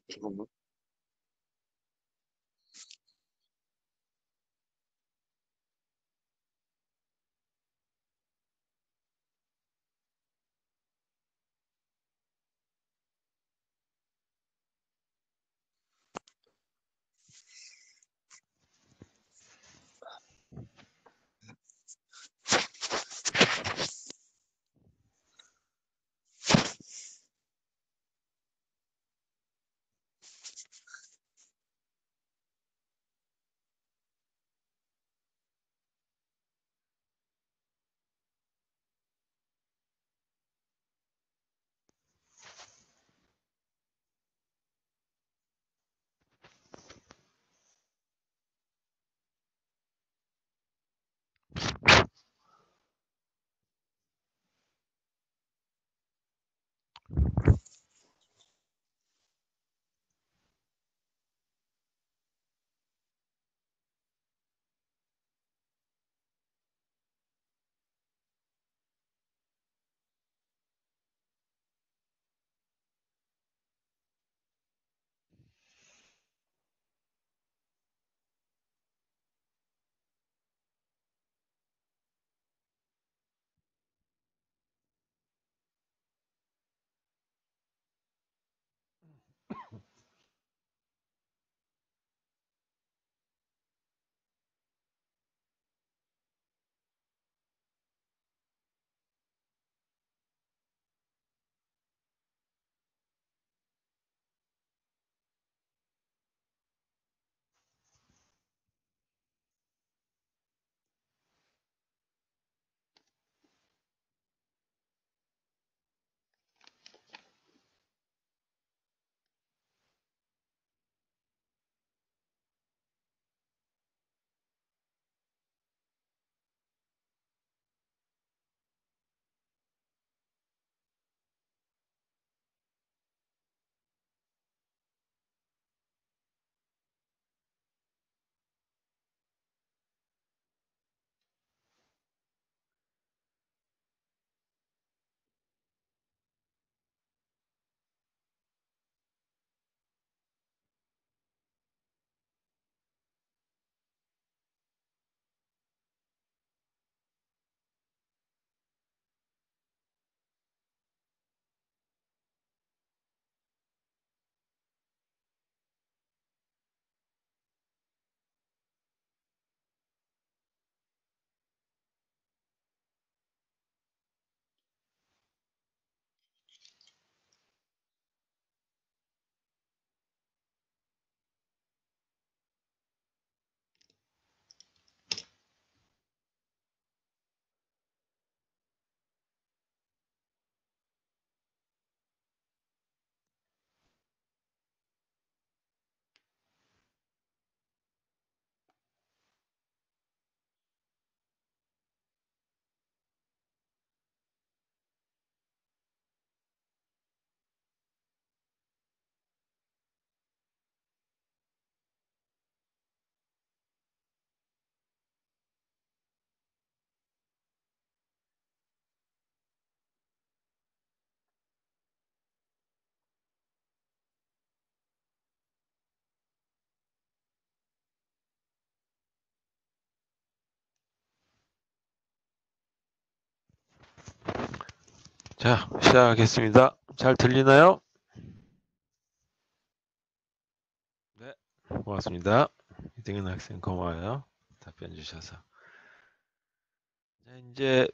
잠깐만. 자, 시작하겠습니다. 잘 들리나요? 네, 고맙습니다. 이등현 학생 고마워요. 답변 주셔서. 자, 이제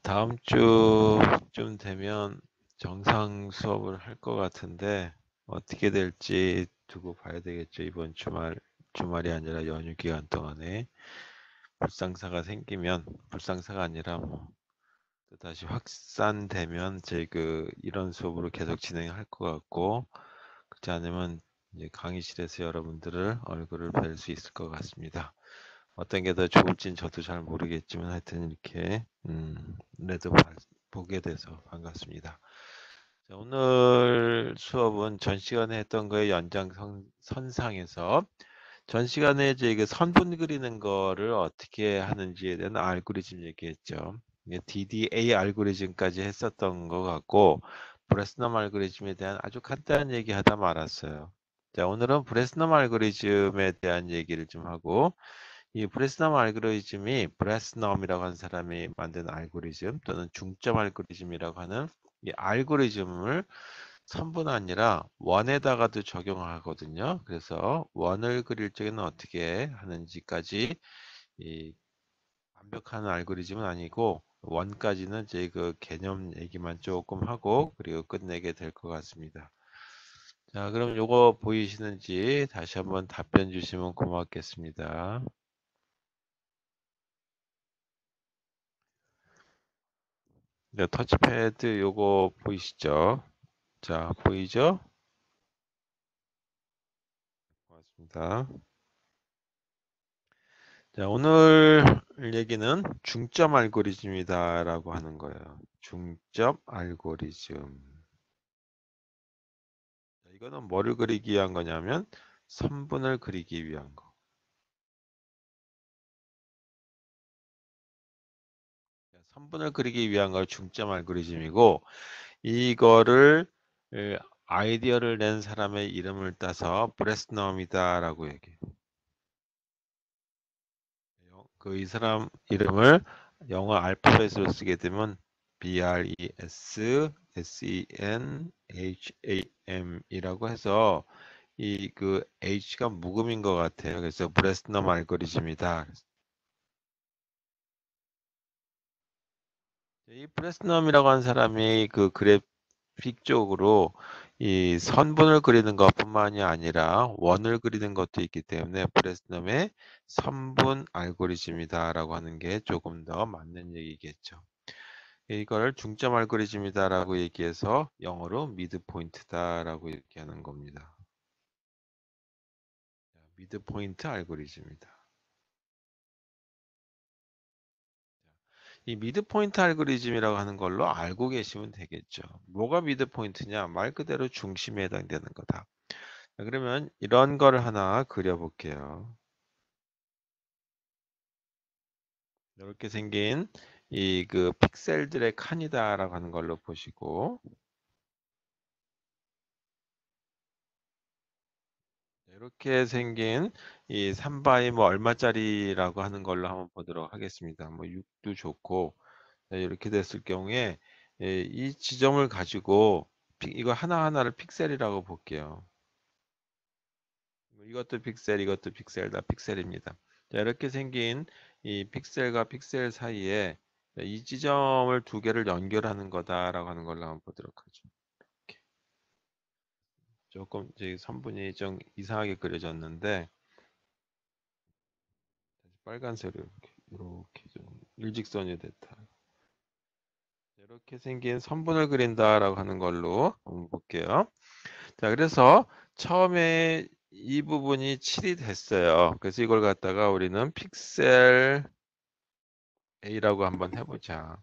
다음 주쯤 되면 정상 수업을 할 것 같은데 어떻게 될지 두고 봐야 되겠죠. 이번 주말이 아니라 연휴 기간 동안에 불상사가 생기면, 불상사가 아니라 뭐 또다시 확산되면 저희 이런 수업으로 계속 진행할 것 같고, 그렇지 않으면 이제 강의실에서 여러분들을 얼굴을 뵐 수 있을 것 같습니다. 어떤 게 더 좋을지는 저도 잘 모르겠지만 하여튼 이렇게 그래도 보게 돼서 반갑습니다. 자, 오늘 수업은 전 시간에 했던 거의 연장선상에서 전 시간에 이제 선분 그리는 거를 어떻게 하는지에 대한 알고리즘 얘기했죠. 이게 DDA 알고리즘까지 했었던 것 같고, 브레스넘 알고리즘에 대한 아주 간단한 얘기 하다 말았어요. 자, 오늘은 브레스넘 알고리즘에 대한 얘기를 좀 하고, 이 브레스넘 알고리즘이 브레스넘이라고 하는 사람이 만든 알고리즘 또는 중점 알고리즘이라고 하는 이 알고리즘을 선분 아니라 원에다가도 적용하거든요. 그래서 원을 그릴 적에는 어떻게 하는지까지 이 완벽한 알고리즘은 아니고 원까지는 제 그 개념 얘기만 조금 하고 그리고 끝내게 될 것 같습니다. 자, 그럼 요거 보이시는지 다시 한번 답변 주시면 고맙겠습니다. 네, 터치패드 요거 보이시죠? 자, 보이죠? 고맙습니다. 자, 오늘 얘기는 중점 알고리즘이다라고 하는 거예요. 중점 알고리즘. 자, 이거는 뭐를 그리기 위한 거냐면 선분을 그리기 위한 거. 선분을 그리기 위한 걸 중점 알고리즘이고 이거를 아이디어를 낸 사람의 이름을 따서 브레스넘이다라고 얘기해요. 그 이 사람 이름을 영어 알파벳으로 쓰게 되면 BRESSENHAM이라고 해서 이 그 H가 묵음인 것 같아요. 그래서 브레스넘 알고리즘이다. 이 브레스넘이라고 하는 사람이 그 그래픽적으로 이 선분을 그리는 것뿐만이 아니라 원을 그리는 것도 있기 때문에 브레스넘의 선분 알고리즘이다라고 하는 게 조금 더 맞는 얘기겠죠. 이걸 중점 알고리즘이다라고 얘기해서 영어로 미드 포인트다라고 얘기하는 겁니다. 미드 포인트 알고리즘이다. 이 미드 포인트 알고리즘이라고 하는 걸로 알고 계시면 되겠죠. 뭐가 미드 포인트냐? 말 그대로 중심에 해당되는 거다. 자, 그러면 이런 걸 하나 그려볼게요. 이렇게 생긴 이 그 픽셀들의 칸이다라고 하는 걸로 보시고 이렇게 생긴 이 3바이 뭐 얼마짜리라고 하는 걸로 한번 보도록 하겠습니다. 뭐 6도 좋고 네, 이렇게 됐을 경우에 이 지점을 가지고 이거 하나하나를 픽셀이라고 볼게요. 이것도 픽셀, 이것도 픽셀, 다 픽셀입니다. 자, 이렇게 생긴 이 픽셀과 픽셀 사이에 이 지점을 두 개를 연결하는 거다라고 하는 걸로 한번 보도록 하죠. 이렇게. 조금 이제 선분이 좀 이상하게 그려졌는데 빨간색으로 이렇게 좀 일직선이 됐다. 이렇게 생긴 선분을 그린다라고 하는 걸로 한번 볼게요. 자, 그래서 처음에 이 부분이 7이 됐어요. 그래서 이걸 갖다가 우리는 픽셀 A라고 한번 해보자.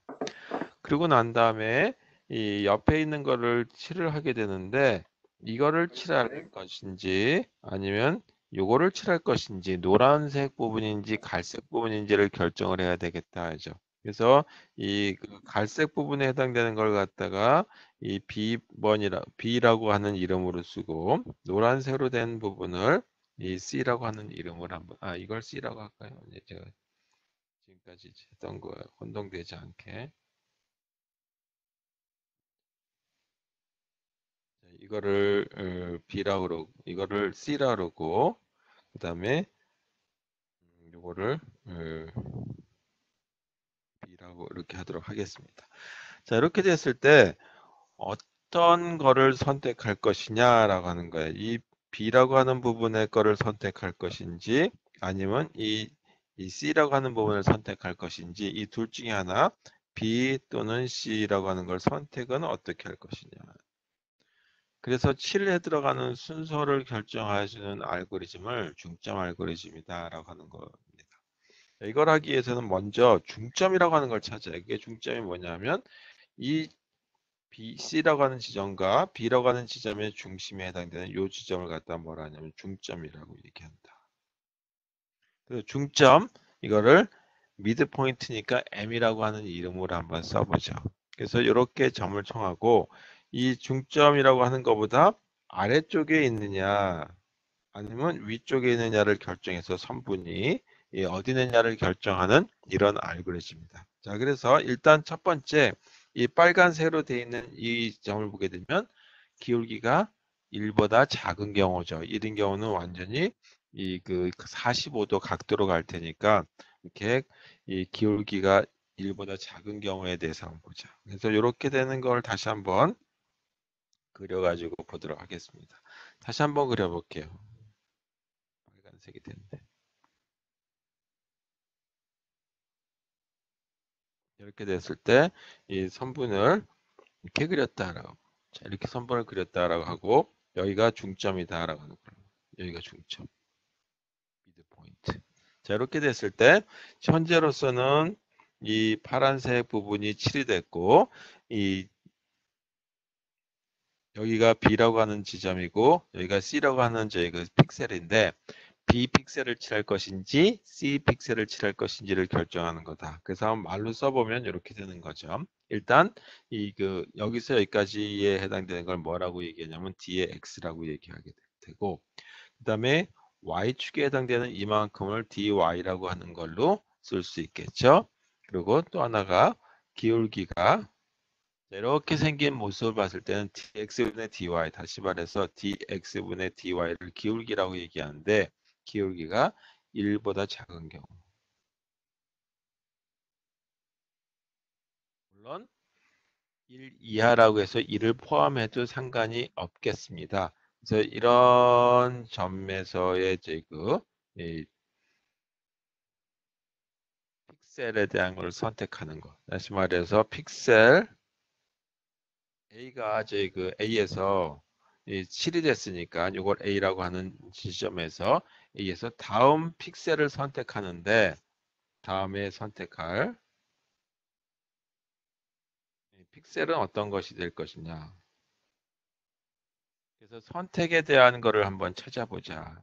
그리고 난 다음에 이 옆에 있는 거를 칠을 하게 되는데 이거를 칠할 것인지 아니면 요거를 칠할 것인지 노란색 부분인지 갈색 부분인지를 결정을 해야 되겠다 하죠. 그래서 이그 갈색 부분에 해당되는 걸 갖다가 이 B라고 하는 이름으로 쓰고 노란색으로 된 부분을 이 C라고 하는 이름으로 한번 이걸 C라고 할까요? 네, 제가 지금까지 했던 거 혼동되지 않게 이거를 B라고 그러고 이거를 C라고 그러고 그다음에 요거를 B라고 이렇게 하도록 하겠습니다. 자, 이렇게 됐을 때 어떤 거를 선택할 것이냐라고 하는 거예요. 이 B라고 하는 부분의 거를 선택할 것인지 아니면 이 C라고 하는 부분을 선택할 것인지 이 둘 중에 하나 B 또는 C라고 하는 걸 선택은 어떻게 할 것이냐. 그래서 7에 들어가는 순서를 결정하시는 알고리즘을 중점 알고리즘이다라고 하는 겁니다. 이걸 하기 위해서는 먼저 중점이라고 하는 걸 찾아요. 이게 중점이 뭐냐면 이 B, C라고 하는 지점과 B라고 하는 지점의 중심에 해당되는 이 지점을 갖다 뭐라 하냐면 중점이라고 얘기한다. 그래서 중점 이거를 미드 포인트니까 M이라고 하는 이름으로 한번 써보죠. 그래서 이렇게 점을 청하고 이 중점이라고 하는 것보다 아래쪽에 있느냐 아니면 위쪽에 있느냐를 결정해서 선분이 어디 있느냐를 결정하는 이런 알고리즘입니다. 자, 그래서 일단 첫 번째 이 빨간색으로 되어 있는 이 점을 보게 되면 기울기가 1보다 작은 경우죠. 이런 경우는 완전히 이 그 45도 각도로 갈 테니까 이렇게 이 기울기가 1보다 작은 경우에 대해서 한번 보자. 그래서 이렇게 되는 걸 다시 한번 그려가지고 보도록 하겠습니다. 다시 한번 그려볼게요. 빨간색이 됐는데. 이렇게 됐을 때 이 선분을 이렇게 그렸다라고. 자, 이렇게 선분을 그렸다라고 하고 여기가 중점이다라고 하는 거예요. 여기가 중점. 미드 포인트. 자, 이렇게 됐을 때 현재로서는 이 파란색 부분이 칠이 됐고 이 여기가 B라고 하는 지점이고 여기가 C라고 하는 저희 그 픽셀인데 B 픽셀을 칠할 것인지 C 픽셀을 칠할 것인지를 결정하는 거다. 그래서 한번 말로 써보면 이렇게 되는 거죠. 일단 이 그 여기서 여기까지에 해당되는 걸 뭐라고 얘기하냐면 D의 X라고 얘기하게 되고 그다음에 Y축에 해당되는 이만큼을 DY라고 하는 걸로 쓸 수 있겠죠. 그리고 또 하나가 기울기가 이렇게 생긴 모습을 봤을 때는 dx분의 dy, 다시 말해서 dx분의 dy를 기울기라고 얘기하는데 기울기가 1보다 작은 경우. 물론 1 이하라고 해서 1을 포함해도 상관이 없겠습니다. 그래서 이런 점에서의 지금 이 픽셀에 대한 걸 선택하는 것. 다시 말해서 픽셀 A가 저희 그 A에서 7이 됐으니까 이걸 A라고 하는 지점에서 A에서 다음 픽셀을 선택하는데 다음에 선택할 픽셀은 어떤 것이 될 것이냐. 그래서 선택에 대한 거를 한번 찾아보자.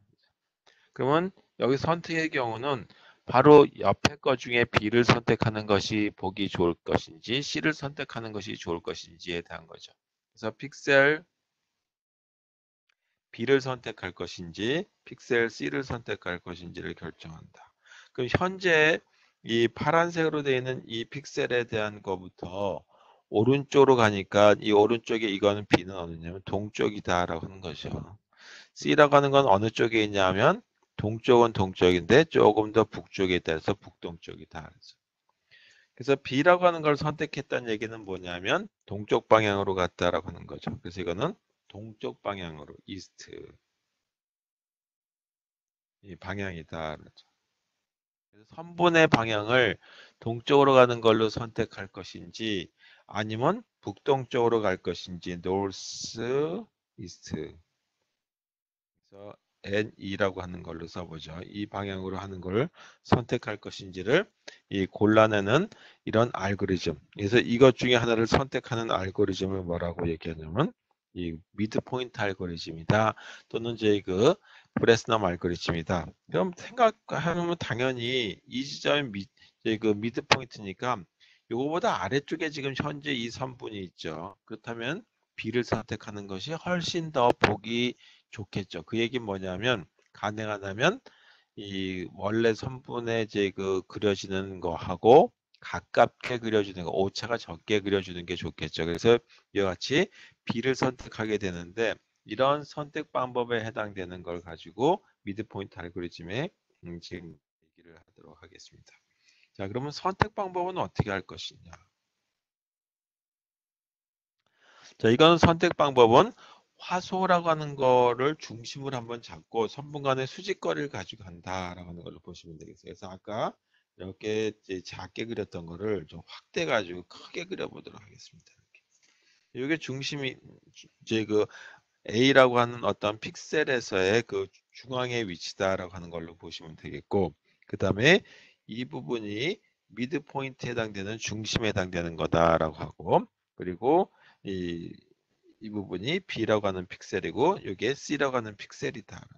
그러면 여기 선택의 경우는 바로 옆에 것 중에 B를 선택하는 것이 보기 좋을 것인지 C를 선택하는 것이 좋을 것인지에 대한 거죠. 그래서 픽셀 B를 선택할 것인지 픽셀 C를 선택할 것인지를 결정한다. 그럼 현재 이 파란색으로 되어 있는 이 픽셀에 대한 것부터 오른쪽으로 가니까 이 오른쪽에 이거는 B는 어디냐면 동쪽이다라고 하는 거죠. C라고 하는 건 어느 쪽에 있냐면 동쪽은 동쪽인데 조금 더 북쪽에 있다 해서 북동쪽이다. 그래서 B라고 하는 걸 선택했다는 얘기는 뭐냐면 동쪽 방향으로 갔다라고 하는 거죠. 그래서 이거는 동쪽 방향으로 이스트 이 방향이다. 그렇죠. 그래서 선분의 방향을 동쪽으로 가는 걸로 선택할 것인지 아니면 북동쪽으로 갈 것인지 north, east 그래서 N2라고 하는 걸로 써보죠. 이 방향으로 하는 걸 선택할 것인지를 이 골라내는 이런 알고리즘. 그래서 이것 중에 하나를 선택하는 알고리즘을 뭐라고 얘기하냐면 이 미드 포인트 알고리즘이다. 또는 이제 그 브레스넘 알고리즘이다. 그럼 생각하면 당연히 이 지점이 이제 그 미드 포인트니까 요거보다 아래쪽에 지금 현재 이 선분이 있죠. 그렇다면 B를 선택하는 것이 훨씬 더 보기 좋겠죠. 그 얘기는 뭐냐면 가능하다면 이 원래 선분의 이제 그 그려지는 거하고 가깝게 그려주는 거, 오차가 적게 그려주는 게 좋겠죠. 그래서 이와 같이 B를 선택하게 되는데 이런 선택 방법에 해당되는 걸 가지고 미드포인트 알고리즘에 지금 얘기를 하도록 하겠습니다. 자, 그러면 선택 방법은 어떻게 할 것이냐? 자, 이건 선택 방법은 화소라고 하는 거를 중심을 한번 잡고 선분 간의 수직거리를 가지고 간다라고 하는 걸로 보시면 되겠어요. 그래서 아까 이렇게 이제 작게 그렸던 거를 좀 확대 가지고 크게 그려보도록 하겠습니다. 이게 중심이 이제 그 A라고 하는 어떤 픽셀에서의 그 중앙의 위치다라고 하는 걸로 보시면 되겠고 그 다음에 이 부분이 미드 포인트에 해당되는 중심에 해당되는 거다라고 하고 그리고 이 부분이 B라고 하는 픽셀이고 이게 C라고 하는 픽셀이다.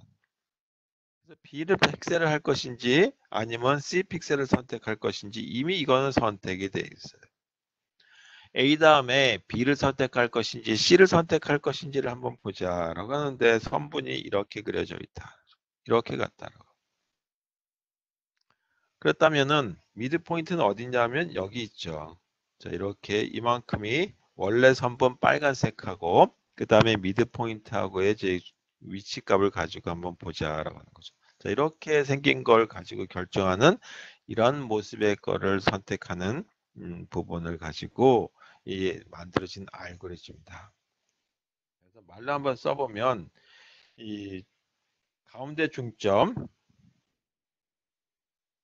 그래서 B를 픽셀을 할 것인지 아니면 C 픽셀을 선택할 것인지 이미 이거는 선택이 되어 있어요. A 다음에 B를 선택할 것인지 C를 선택할 것인지를 한번 보자라고 하는데 선분이 이렇게 그려져 있다. 이렇게 같다라고. 그렇다면은 미드 포인트는 어디냐면 여기 있죠. 자, 이렇게 이만큼이 원래 선분 빨간색하고 그 다음에 미드 포인트하고의 이제 위치값을 가지고 한번 보자라고 하는 거죠. 자, 이렇게 생긴 걸 가지고 결정하는 이런 모습의 거를 선택하는 부분을 가지고 만들어진 알고리즘이다. 그래서 말로 한번 써보면 이 가운데 중점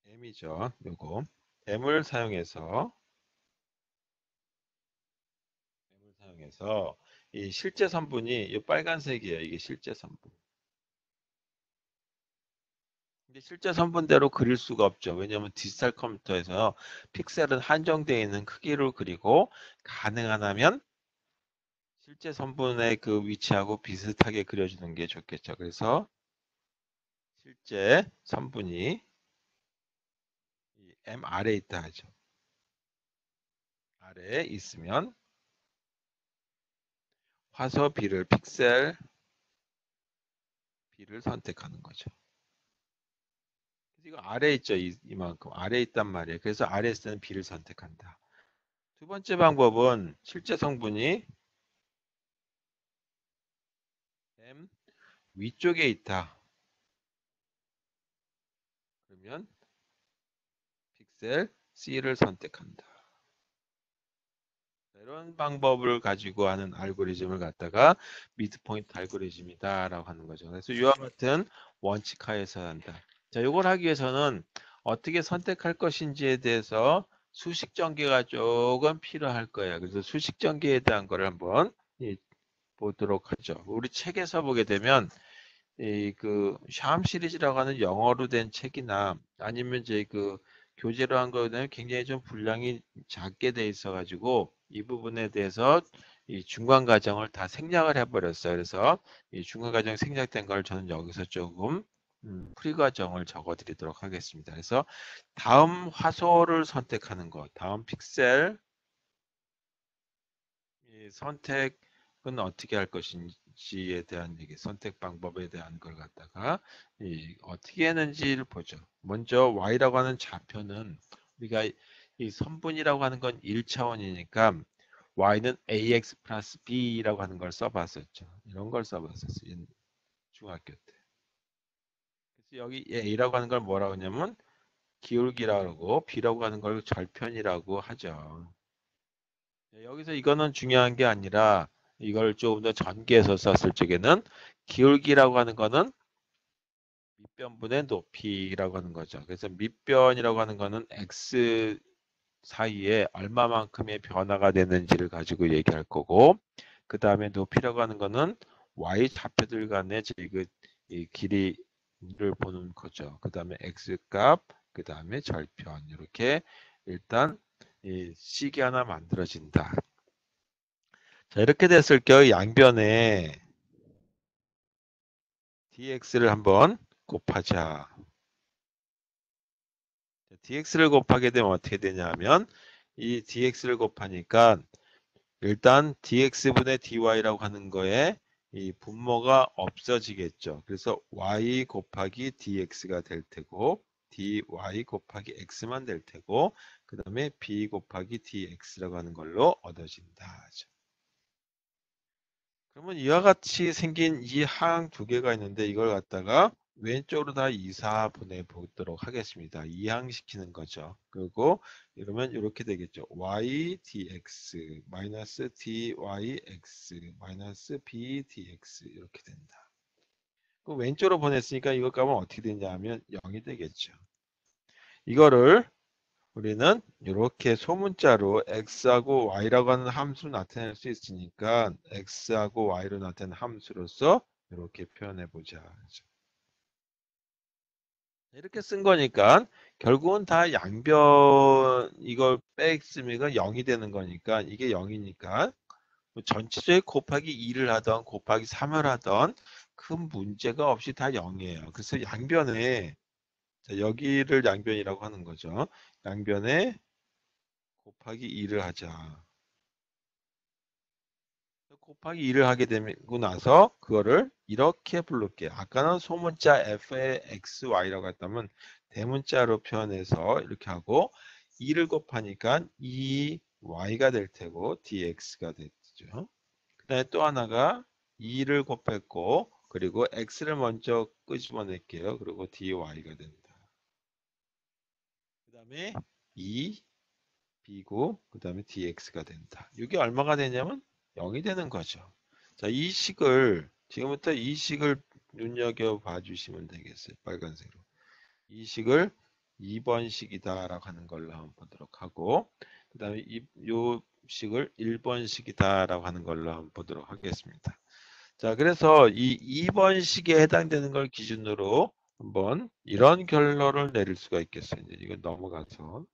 M이죠. 요거 M을 사용해서 이 실제 선분이 이 빨간색이에요. 이게 실제 선분. 근데 실제 선분대로 그릴 수가 없죠. 왜냐하면 디지털 컴퓨터에서 픽셀은 한정되어 있는 크기로 그리고 가능하다면 실제 선분의 그 위치하고 비슷하게 그려주는 게 좋겠죠. 그래서 실제 선분이 이 M 아래에 있다 하죠. 아래에 있으면 화소 B를 픽셀 B를 선택하는 거죠. 이거 아래에 있죠. 이만큼 아래에 있단 말이에요. 그래서 아래에 있는 B를 선택한다. 두 번째 방법은 실제 성분이 M 위쪽에 있다. 그러면 픽셀 C를 선택한다. 이런 방법을 가지고 하는 알고리즘을 갖다가 미드포인트 알고리즘이다라고 하는 거죠. 그래서 이와 같은 원칙 하에서 한다. 자, 이걸 하기 위해서는 어떻게 선택할 것인지에 대해서 수식 전개가 조금 필요할 거예요. 그래서 수식 전개에 대한 거를 한번 보도록 하죠. 우리 책에서 보게 되면 샴 시리즈라고 하는 영어로 된 책이나 아니면 이제 그 교재로 한 거는 굉장히 좀 분량이 작게 돼 있어 가지고 이 부분에 대해서 이 중간 과정을 다 생략을 해버렸어요. 그래서 이 중간 과정 생략된 걸 저는 여기서 조금 풀이 과정을 적어 드리도록 하겠습니다. 그래서 다음 화소를 선택하는 것, 다음 픽셀 이 선택은 어떻게 할 것인지에 대한 얘기, 선택 방법에 대한 걸 갖다가 어떻게 했는지를 보죠. 먼저 y라고 하는 좌표는 우리가 이 선분이라고 하는 건 1차원이니까 y는 ax 플러스 b라고 하는 걸 써봤었죠. 이런 걸 써봤었어요. 중학교 때. 그래서 여기 a라고 하는 걸 뭐라고 하냐면 기울기라고 하고 b라고 하는 걸 절편이라고 하죠. 여기서 이거는 중요한 게 아니라 이걸 조금 더 전개해서 썼을 적에는 기울기라고 하는 거는 밑변분의 높이라고 하는 거죠. 그래서 밑변이라고 하는 거는 x 사이에 얼마만큼의 변화가 되는지를 가지고 얘기할 거고 그 다음에 높이라고 하는 거는 y 좌표들 간의 이 길이를 보는 거죠. 그 다음에 x값, 그 다음에 절편 이렇게 일단 이 식이 하나 만들어진다. 자, 이렇게 됐을 경우 양변에 dx를 한번 곱하자. dx를 곱하게 되면 어떻게 되냐면 이 dx를 곱하니까 일단 dx분의 dy라고 하는 거에 이 분모가 없어지겠죠. 그래서 y 곱하기 dx가 될 테고 dy 곱하기 x만 될 테고 그 다음에 b 곱하기 dx라고 하는 걸로 얻어진다. 그러면 이와 같이 생긴 이 항 두 개가 있는데 이걸 갖다가 왼쪽으로 다 이사 보내보도록 하겠습니다. 이항시키는 거죠. 그리고 이러면 이렇게 되겠죠. y dx 마이너스 dyx 마이너스 b dx 이렇게 된다. 그 왼쪽으로 보냈으니까 이거 값은 어떻게 되냐 하면 0이 되겠죠. 이거를 우리는 이렇게 소문자로 x하고 y라고 하는 함수로 나타낼 수 있으니까 x하고 y로 나타낸 함수로서 이렇게 표현해 보자. 이렇게 쓴 거니까 결국은 다 양변 이걸 뺐으면 0이 되는 거니까 이게 0이니까 전체적인 곱하기 2를 하던 곱하기 3을 하던 큰 문제가 없이 다 0이에요. 그래서 양변에 자, 여기를 양변이라고 하는 거죠. 양변에 곱하기 2를 하자. 곱하기 2를 하게 되고 나서 그거를 이렇게 부를게요. 아까는 소문자 f의 xy라고 했다면 대문자로 표현해서 이렇게 하고 2를 곱하니까 2y가 될 테고 dx가 됐죠. 그 다음에 또 하나가 2를 곱했고 그리고 x를 먼저 끄집어낼게요. 그리고 dy가 된다. 그 다음에 2 b고 그 다음에 dx가 된다. 이게 얼마가 되냐면 0이 되는 거죠. 자, 이 식을 지금부터 이 식을 눈여겨 봐 주시면 되겠어요. 빨간색으로. 이 식을 2번 식이다라고 하는 걸로 한번 보도록 하고 그 다음에 요 식을 1번 식이다라고 하는 걸로 한번 보도록 하겠습니다. 자, 그래서 이 2번 식에 해당되는 걸 기준으로 한번 이런 결론을 내릴 수가 있겠어요. 이제 이건 넘어가서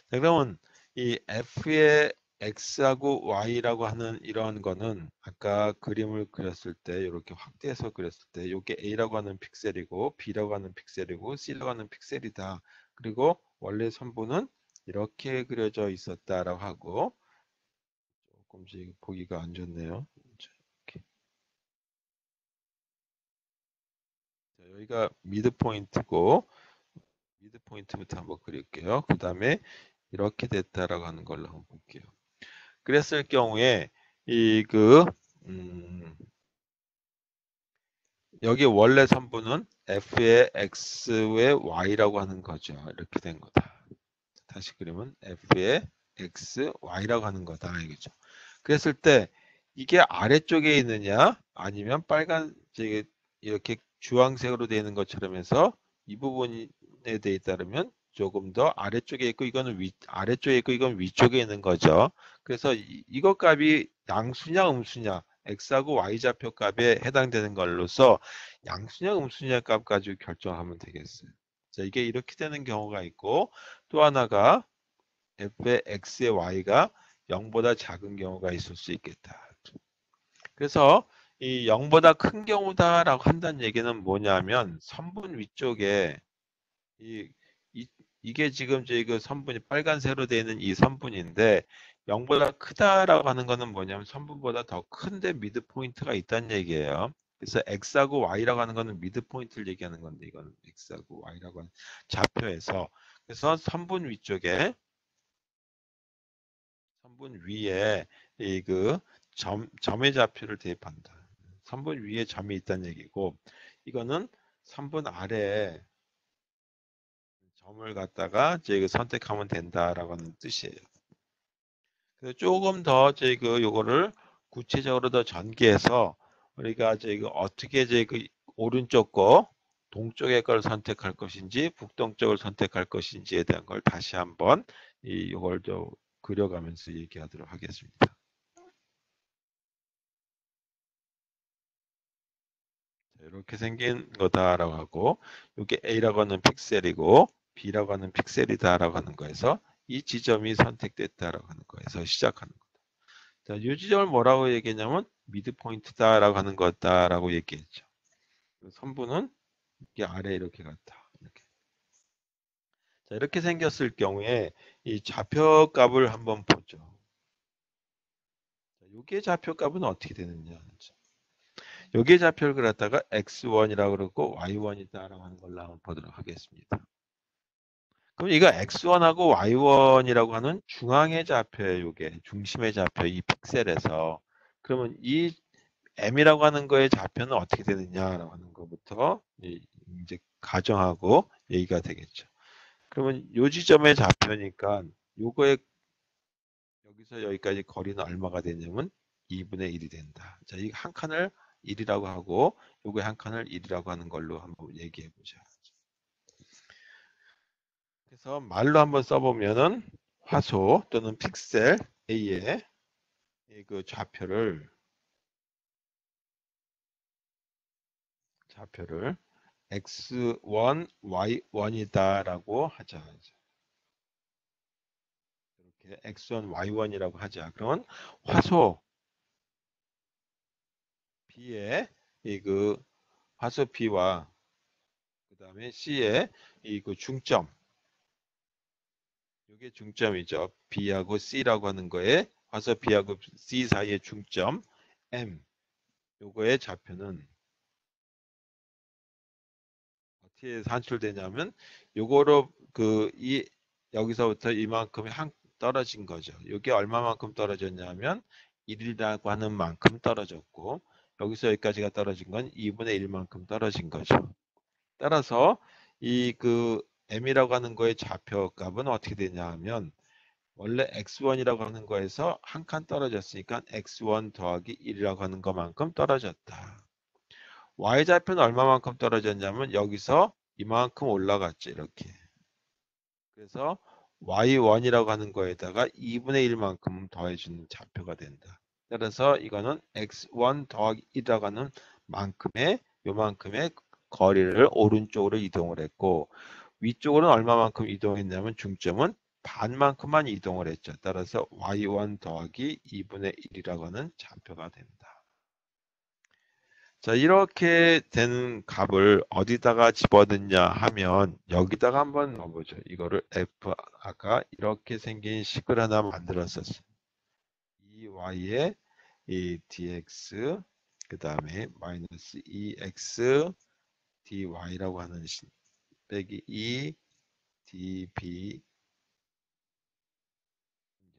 자, 그러면 이 f의 x하고 y라고 하는 이런 거는 아까 그림을 그렸을 때 이렇게 확대해서 그렸을 때 이게 a라고 하는 픽셀이고 b라고 하는 픽셀이고 c라고 하는 픽셀이다. 그리고 원래 선분은 이렇게 그려져 있었다라고 하고 조금씩 보기가 안 좋네요. 자, 이렇게. 자, 여기가 미드 포인트고 미드 포인트부터 한번 그릴게요. 그 다음에 이렇게 됐다라고 하는 걸로 한번 볼게요. 그랬을 경우에 이그 여기 원래 선분은 f의 x의 y라고 하는 거죠. 이렇게 된 거다. 다시 그리면 f의 x, y라고 하는 거다. 이거죠. 그랬을 때 이게 아래쪽에 있느냐 아니면 빨간 이렇게 주황색으로 되어 있는 것처럼 해서 이 부분에 대해 따르면 조금 더 아래쪽에 있고 이거는 아래쪽에 있고 이건 위쪽에 있는 거죠. 그래서 이것 값이 양수냐 음수냐 x하고 y 좌표 값에 해당되는 걸로서 양수냐 음수냐 값 가지고 결정하면 되겠어요. 자, 이게 이렇게 되는 경우가 있고 또 하나가 f의 x의 y가 0보다 작은 경우가 있을 수 있겠다. 그래서 이 0보다 큰 경우다라고 한다는 얘기는 뭐냐면 선분 위쪽에 이, 이게 지금 저희 그 선분이 빨간색으로 되어 있는 이 선분인데 0보다 크다라고 하는 거는 뭐냐면 선분보다 더 큰데 미드 포인트가 있다는 얘기예요. 그래서 x하고 y라고 하는 거는 미드 포인트를 얘기하는 건데 이건 x하고 y라고 하는 좌표에서 그래서 선분 위쪽에 선분 위에 이 그 점의 좌표를 대입한다. 선분 위에 점이 있다는 얘기고 이거는 선분 아래에 점을 갖다가 저희가 선택하면 된다라고 하는 뜻이에요. 그래서 조금 더 저희가 요거를 구체적으로 더 전개해서 우리가 저희가 어떻게 저희가 오른쪽 거 동쪽의 걸 선택할 것인지 북동쪽을 선택할 것인지에 대한 걸 다시 한번 이걸 좀 그려가면서 얘기하도록 하겠습니다. 이렇게 생긴 거다라고 하고 이게 A라고 하는 픽셀이고 B라고 하는 픽셀이다라고 하는 거에서 이 지점이 선택됐다라고 하는 거에서 시작하는 거다. 자, 이 지점을 뭐라고 얘기했냐면 미드 포인트다라고 하는 거다라고 얘기했죠. 선분은 이게 아래 이렇게 갔다. 이렇게. 자, 이렇게 생겼을 경우에 이 좌표 값을 한번 보죠. 자, 요게 좌표 값은 어떻게 되느냐. 여기에 좌표를 갖다가 x1이라고 그러고 y1이다라고 하는 걸로 한번 보도록 하겠습니다. 그럼 이거 x1하고 y1이라고 하는 중앙의 좌표예요. 이게 중심의 좌표 이 픽셀에서 그러면 이 m이라고 하는 거의 좌표는 어떻게 되느냐라고 하는 것부터 이제 가정하고 얘기가 되겠죠. 그러면 요 지점의 좌표니까 요거의 여기서 여기까지 거리는 얼마가 되냐면 2분의 1이 된다. 자, 이 한 칸을 1이라고 하고 요거 한 칸을 1이라고 하는 걸로 한번 얘기해 보자. 그래서 말로 한번 써보면은 화소 또는 픽셀 A의 그 좌표를 x1, y1이다라고 하자. 이렇게 x1, y1이라고 하자. 그러면 화소 B의 이 그 화소 B와 그 다음에 C의 이 그 중점 이게 중점이죠. B하고 C라고 하는 거에 가서 B하고 C 사이의 중점 M 요거의 좌표는 어떻게 산출되냐면 요거로 이 여기서부터 이만큼이 떨어진 거죠. 이게 얼마만큼 떨어졌냐면 1이라고 하는 만큼 떨어졌고 여기서 여기까지가 떨어진 건 2분의 1만큼 떨어진 거죠. 따라서 이 m이라고 하는 거의 좌표 값은 어떻게 되냐 하면 원래 x1이라고 하는 거에서 한 칸 떨어졌으니까 x1 더하기 1이라고 하는 것만큼 떨어졌다. y좌표는 얼마만큼 떨어졌냐면 여기서 이만큼 올라갔죠. 이렇게. 그래서 y1이라고 하는 거에다가 2분의 1만큼 더해주는 좌표가 된다. 따라서 이거는 x1 더하기 1이라고 하는 만큼의 요만큼의 거리를 오른쪽으로 이동을 했고 위쪽으로는 얼마만큼 이동했냐면 중점은 반만큼만 이동을 했죠. 따라서 y1 더하기 2분의 1이라고 하는 좌표가 된다. 자, 이렇게 된 값을 어디다가 집어넣냐 하면 여기다가 한번 넣어보죠. 이거를 f 아까 이렇게 생긴 식을 하나 만들었었어요. 이 y의 이 dx 그 다음에 마이너스 2x dy라고 하는 빼기 2 db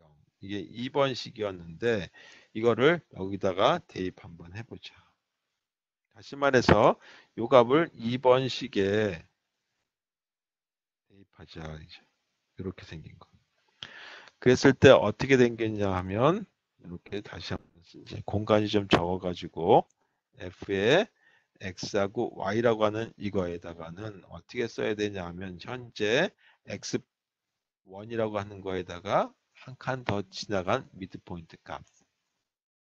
0 이게 2번식이었는데 이거를 여기다가 대입 한번 해보죠. 다시 말해서 요 값을 2번식에 대입하자. 이렇게 생긴 거. 그랬을 때 어떻게 생겼냐 하면 이렇게 다시 한번 이제 공간이 좀 적어가지고 f의 x하고 y라고 하는 이거에다가는 어떻게 써야 되냐 하면 현재 x1이라고 하는 거에다가 한 칸 더 지나간 미드포인트 값.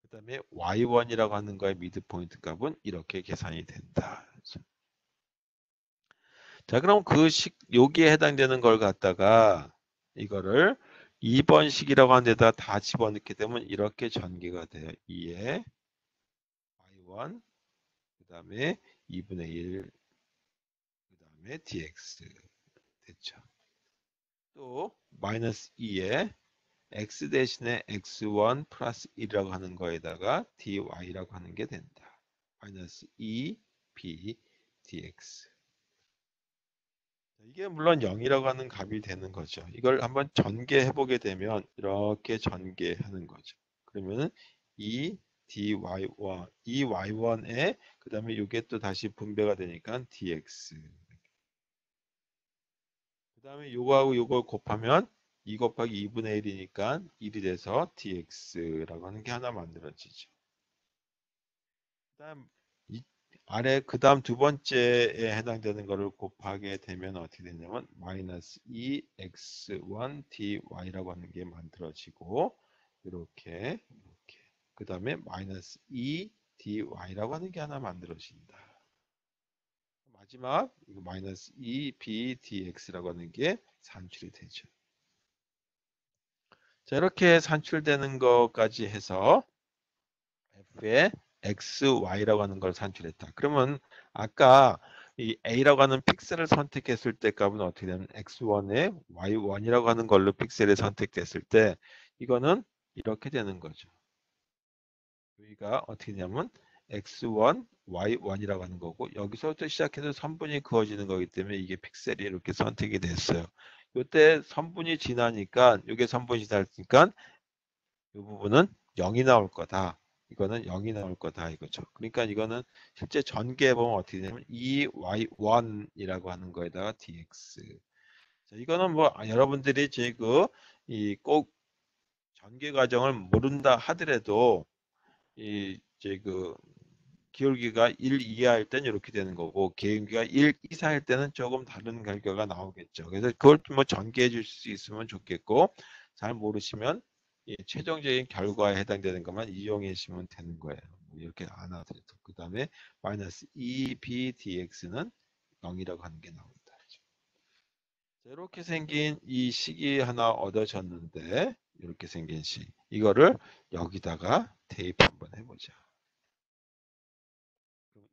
그 다음에 y1이라고 하는 거의 미드포인트 값은 이렇게 계산이 된다. 자, 그럼 여기에 해당되는 걸 갖다가 이거를 2번식이라고 하는 데다 다 집어넣게 되면 이렇게 전개가 돼요. 2에 y1 그 다음에 2분의 1 그 다음에 dx 됐죠. 또 마이너스 2에 x 대신에 x1 플러스 1이라고 하는 거에다가 dy라고 하는 게 된다. 마이너스 2 b dx 이게 물론 0이라고 하는 값이 되는 거죠. 이걸 한번 전개해 보게 되면 이렇게 전개하는 거죠. 그러면은 이 dy1, 이 y1에 그 다음에 이게 또 다시 분배가 되니까 dx 그 다음에 요거하고 요거 곱하면 2 곱하기 2분의 1이니까 1이 돼서 dx라고 하는 게 하나 만들어지죠. 그다음 아래 그 다음 두 번째에 해당되는 거를 곱하게 되면 어떻게 되냐면 마이너스 2x1 dy라고 하는 게 만들어지고 이렇게 그 다음에 마이너스 2 dy라고 하는 게 하나 만들어진다. 마지막 이거 마이너스 2 b dx라고 하는 게 산출이 되죠. 자, 이렇게 산출되는 것까지 해서 f의 x, y라고 하는 걸 산출했다. 그러면 아까 이 a라고 하는 픽셀을 선택했을 때 값은 어떻게 되냐면 x1에 y1이라고 하는 걸로 픽셀이 선택됐을 때 이거는 이렇게 되는 거죠. 여기가 어떻게 되냐면 x1, y1이라고 하는 거고 여기서부터 시작해서 선분이 그어지는 거기 때문에 이게 픽셀이 이렇게 선택이 됐어요. 이때 선분이 지나니까 이게 선분이 지나니까 이 부분은 0이 나올 거다. 이거는 0이 나올 거다 이거죠. 그러니까 이거는 실제 전개해 보면 어떻게 되냐면 EY1이라고 하는 거에다가 DX. 자, 이거는 뭐 여러분들이 지금 꼭 전개 과정을 모른다 하더라도 이제 기울기가 1 이하일 때는 이렇게 되는 거고 기울기가 1 이상일 때는 조금 다른 결과가 나오겠죠. 그래서 그걸 뭐 전개해 줄 수 있으면 좋겠고 잘 모르시면 최종적인 결과에 해당되는 것만 이용해 주시면 되는 거예요. 뭐 이렇게 안 하더라도 그 다음에 마이너스 2b dx는 0이라고 하는 게 나온다. 자, 이렇게 생긴 이 식이 하나 얻어졌는데 이렇게 생긴 식 이거를 여기다가 대입 한번 해보자.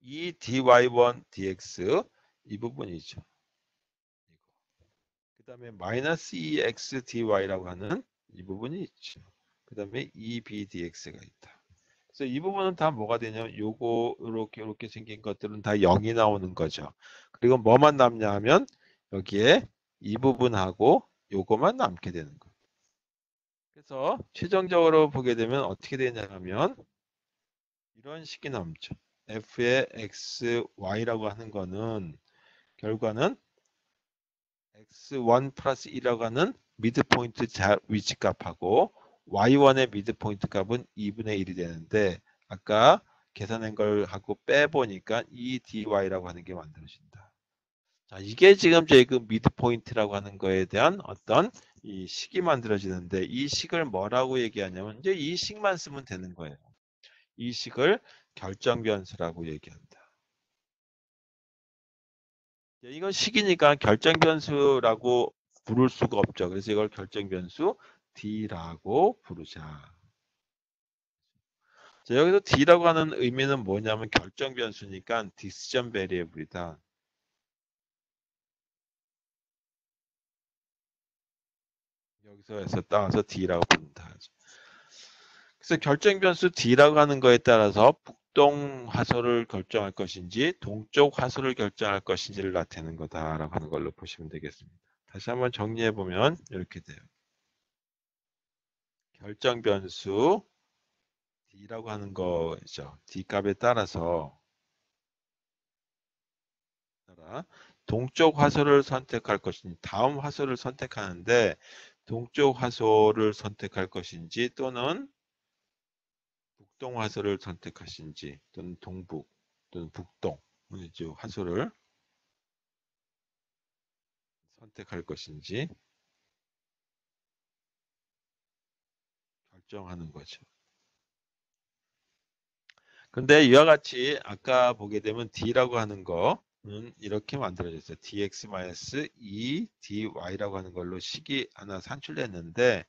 이 dy1 dx 이 부분이죠. 그 다음에 마이너스 2x dy라고 하는 이 부분이 있죠. 그 다음에 2bdx가 있다. 그래서 이 부분은 다 뭐가 되냐면 요거 이렇게 생긴 것들은 다 0이 나오는 거죠. 그리고 뭐만 남냐 하면 여기에 이 부분하고 요거만 남게 되는 거예요. 그래서 최종적으로 보게 되면 어떻게 되냐면 이런 식이 남죠. f의 x, y라고 하는 거는 결과는 x1 플러스 1이라고 하는 미드포인트 위치 값하고 y1의 미드포인트 값은 2분의 1이 되는데 아까 계산한 걸 하고 빼보니까 이 dy라고 하는 게 만들어진다. 자, 이게 지금 저희 그 미드포인트라고 하는 거에 대한 어떤 이 식이 만들어지는데 이 식을 뭐라고 얘기하냐면 이제 이 식만 쓰면 되는 거예요. 이 식을 결정변수라고 얘기한다. 이건 식이니까 결정변수라고 부를 수가 없죠. 그래서 이걸 결정변수 D라고 부르자. 자, 여기서 D라고 하는 의미는 뭐냐면 결정변수니까 decision variable이다. 여기서 해서 따라서 D라고 부른다. 그래서 결정변수 D라고 하는 거에 따라서 북동 화소를 결정할 것인지 동쪽 화소를 결정할 것인지를 나타내는 거다라고 하는 걸로 보시면 되겠습니다. 다시 한번 정리해 보면 이렇게 돼요. 결정변수 D라고 하는 거죠. D 값에 따라서 동쪽 화소를 선택할 것인지 다음 화소를 선택하는데 동쪽 화소를 선택할 것인지 또는 북동 화소를 선택하신지 또는 동북 또는 북동 화소를 선택할 것인지 결정하는 거죠. 근데 이와 같이 아까 보게 되면 D라고 하는 거는 이렇게 만들어졌어요. dx-2 dy라고 하는 걸로 식이 하나 산출됐는데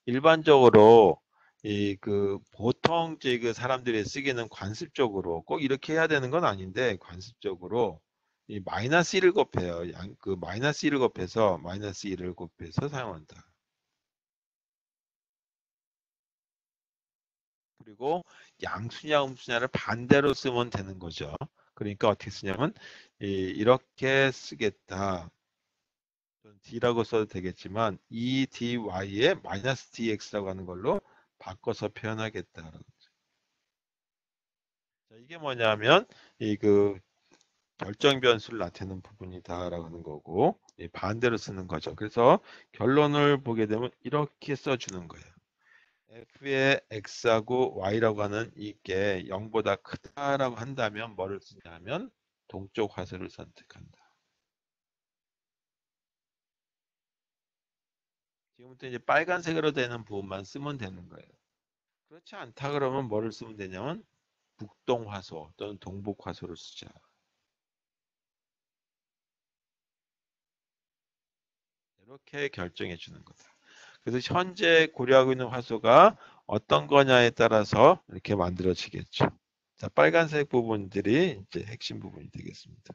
일반적으로 이 그 보통 그 사람들이 쓰기는 관습적으로 꼭 이렇게 해야 되는 건 아닌데 관습적으로 이 마이너스 1을 곱해요. 그 마이너스 1을 곱해서 마이너스 1을 곱해서 사용한다. 그리고 양수냐 음수냐를 반대로 쓰면 되는 거죠. 그러니까 어떻게 쓰냐면 이렇게 쓰겠다. d라고 써도 되겠지만 이 dy에 마이너스 dx라고 하는 걸로 바꿔서 표현하겠다. 이게 뭐냐면 이 그 결정 변수를 나타내는 부분이다라고 하는 거고 반대로 쓰는 거죠. 그래서 결론을 보게 되면 이렇게 써주는 거예요. f의 x하고 y라고 하는 이게 0보다 크다라고 한다면 뭐를 쓰냐면 동쪽 화살을 선택한다. 지금부터 이제 빨간색으로 되는 부분만 쓰면 되는 거예요. 그렇지 않다 그러면 뭐를 쓰면 되냐면 북동 화소 또는 동북 화소를 쓰자. 이렇게 결정해 주는 거다. 그래서 현재 고려하고 있는 화소가 어떤 거냐에 따라서 이렇게 만들어지겠죠. 자, 빨간색 부분들이 이제 핵심 부분이 되겠습니다.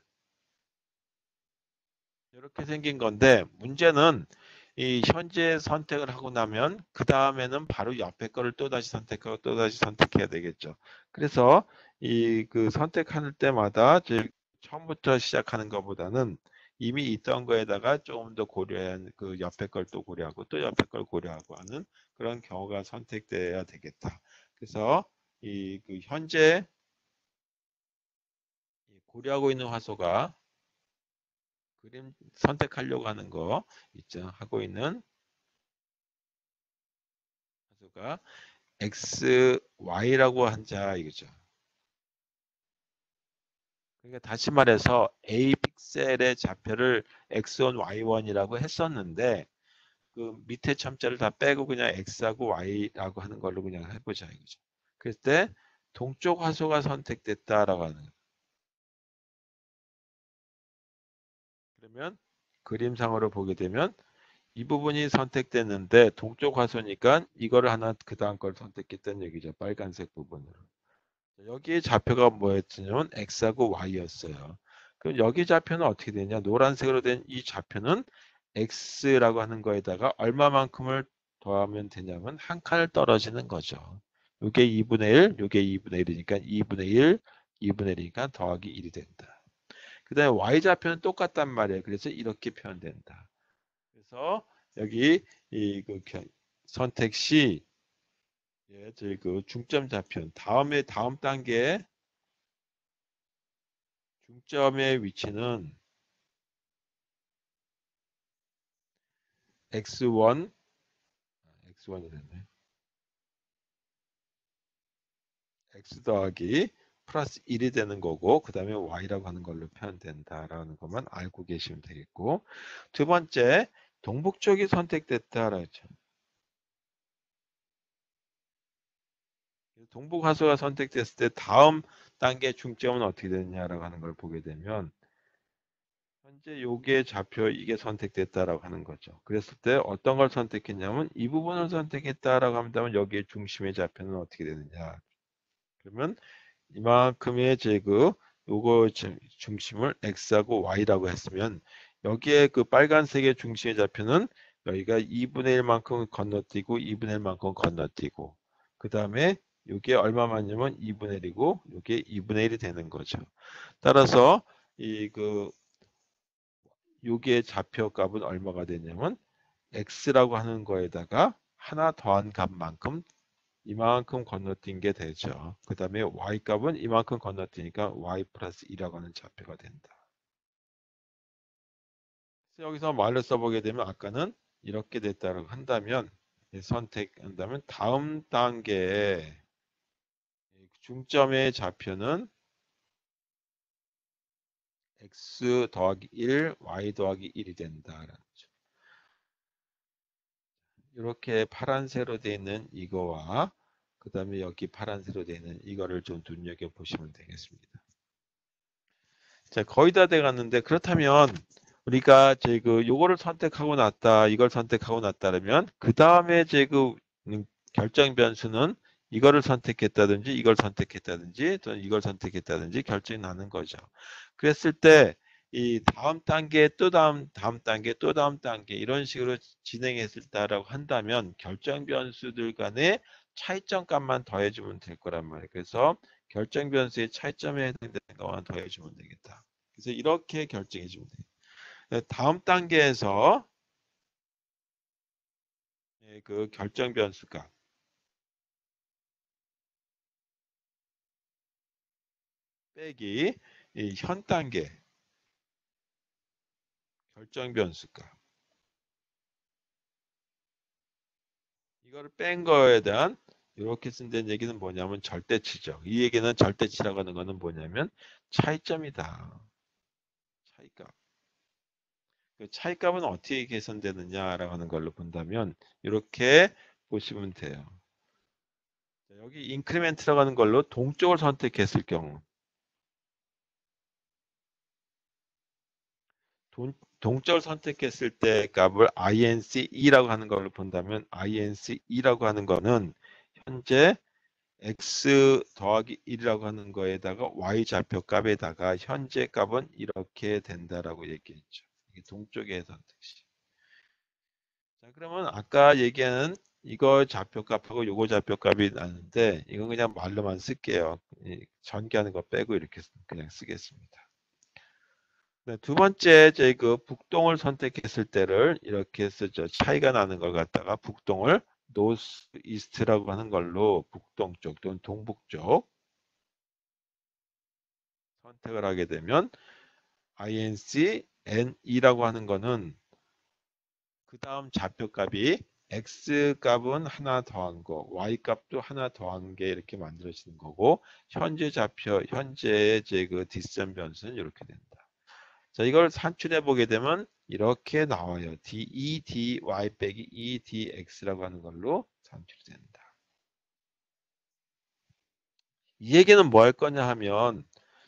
이렇게 생긴 건데 문제는 이 현재 선택을 하고 나면 그 다음에는 바로 옆에 거를 또다시 선택하고 또다시 선택해야 되겠죠. 그래서 이 그 선택할 때마다 처음부터 시작하는 것보다는 이미 있던 거에다가 조금 더 고려한 그 옆에 걸 또 고려하고 또 옆에 걸 고려하고 하는 그런 경우가 선택돼야 되겠다. 그래서 이 그 현재 고려하고 있는 화소가 그림 선택하려고 하는 거 있죠. 하고 있는 화소가 x, y라고 한자 이거죠. 그러니까 다시 말해서 a 픽셀의 좌표를 x1, y1이라고 했었는데 그 밑에 첨자를 다 빼고 그냥 x하고 y라고 하는 걸로 그냥 해보자 이거죠. 그럴 때 동쪽 화소가 선택됐다라고 하는 거예요. 그러면 그림상으로 보게 되면 이 부분이 선택됐는데 동쪽 화소니까 이거를 하나 그 다음 걸 선택했다는 얘기죠. 빨간색 부분으로. 여기에 좌표가 뭐였냐면 x하고 y였어요. 그럼 여기 좌표는 어떻게 되냐? 노란색으로 된 이 좌표는 x라고 하는 거에다가 얼마만큼을 더하면 되냐면 한 칸을 떨어지는 거죠. 요게 2분의 1, 요게 2분의 1이니까 2분의 1, 2분의 1이니까 더하기 1이 된다. 그 다음에 y좌표는 똑같단 말이에요. 그래서 이렇게 표현된다. 그래서 여기 이그 선택 C 예, 저희 그 중점 좌표 다음 단계 중점의 위치는 x1 x1이 됐네. x 더하기 플러스 1이 되는 거고 그 다음에 y라고 하는 걸로 표현된다라는 것만 알고 계시면 되겠고 두 번째 동북쪽이 선택됐다라고 했죠. 동북하수가 선택됐을 때 다음 단계 중점은 어떻게 되느냐라고 하는 걸 보게 되면 현재 요게 좌표 이게 선택됐다라고 하는 거죠. 그랬을 때 어떤 걸 선택했냐면 이 부분을 선택했다라고 한다면 여기에 중심의 좌표는 어떻게 되느냐. 그러면 이만큼의 제그 요거 중심을 x하고 y라고 했으면 여기에 그 빨간색의 중심의 좌표는 여기가 2분의 1만큼 건너뛰고 2분의 1만큼 건너뛰고 그 다음에 요게 얼마만이면 2분의 1이고 요게 2분의 1이 되는 거죠. 따라서 이그 요게 좌표 값은 얼마가 되냐면 x라고 하는 거에다가 하나 더한 값만큼 이만큼 건너뛴 게 되죠. 그 다음에 y 값은 이만큼 건너뛰니까 y 플러스 2라고 하는 좌표가 된다. 그래서 여기서 말로 써보게 되면 아까는 이렇게 됐다고 한다면 선택한다면 다음 단계에 중점의 좌표는 x 더하기 1, y 더하기 1이 된다. 이렇게 파란색으로 되어 있는 이거와 그 다음에 여기 파란색으로 되어 있는 이거를 좀 눈여겨보시면 되겠습니다. 자, 거의 다 돼갔는데 그렇다면 우리가 그 요거를 선택하고 났다, 이걸 선택하고 났다면 그 다음에 그 결정 변수는 이거를 선택했다든지 이걸 선택했다든지 또는 이걸 선택했다든지 결정이 나는 거죠. 그랬을 때 이 다음 단계 또 다음 단계 또 다음 단계 이런 식으로 진행했을 때라고 한다면 결정 변수들 간의 차이점 값만 더해주면 될 거란 말이에요. 그래서 결정 변수의 차이점에 해당되는 것만 더해주면 되겠다. 그래서 이렇게 결정해 주면 돼요. 다음 단계에서 그 결정 변수가 빼기 이 현 단계 결정 변수가 이거를 뺀 거에 대한 이렇게 쓴다는 얘기는 뭐냐면 절대치죠. 이 얘기는 절대치라고 하는 거는 뭐냐면 차이점이다. 차이값. 그 차이값은 어떻게 계산되느냐라고 하는 걸로 본다면 이렇게 보시면 돼요. 여기 인크리멘트라고 하는 걸로 동쪽을 선택했을 경우 동쪽을 선택했을 때 값을 ince라고 하는 걸로 본다면 ince라고 하는 거는 현재 x 더하기 1이라고 하는 거에다가 y 좌표 값에다가 현재 값은 이렇게 된다라고 얘기했죠. 이게 동쪽의 선택시. 자, 그러면 아까 얘기하는 이거 좌표 값하고 요거 좌표 값이 나는데 이건 그냥 말로만 쓸게요. 전개하는 거 빼고 이렇게 그냥 쓰겠습니다. 네, 두 번째 그 북동을 선택했을 때를 이렇게 쓰죠. 차이가 나는 걸 갖다가 북동을 노스 이스트라고 하는 걸로 북동쪽 또는 동북쪽 선택을 하게 되면 inc ne라고 하는 거는 그 다음 좌표값이 x 값은 하나 더한 거, y 값도 하나 더한 게 이렇게 만들어지는 거고 현재 좌표, 현재의 그 뒷선 변수는 이렇게 된다. 자, 이걸 산출해 보게 되면 이렇게 나와요. d dy 빼기 dx라고 하는 걸로 산출이 된다. 이 얘기는 뭐 할 거냐 하면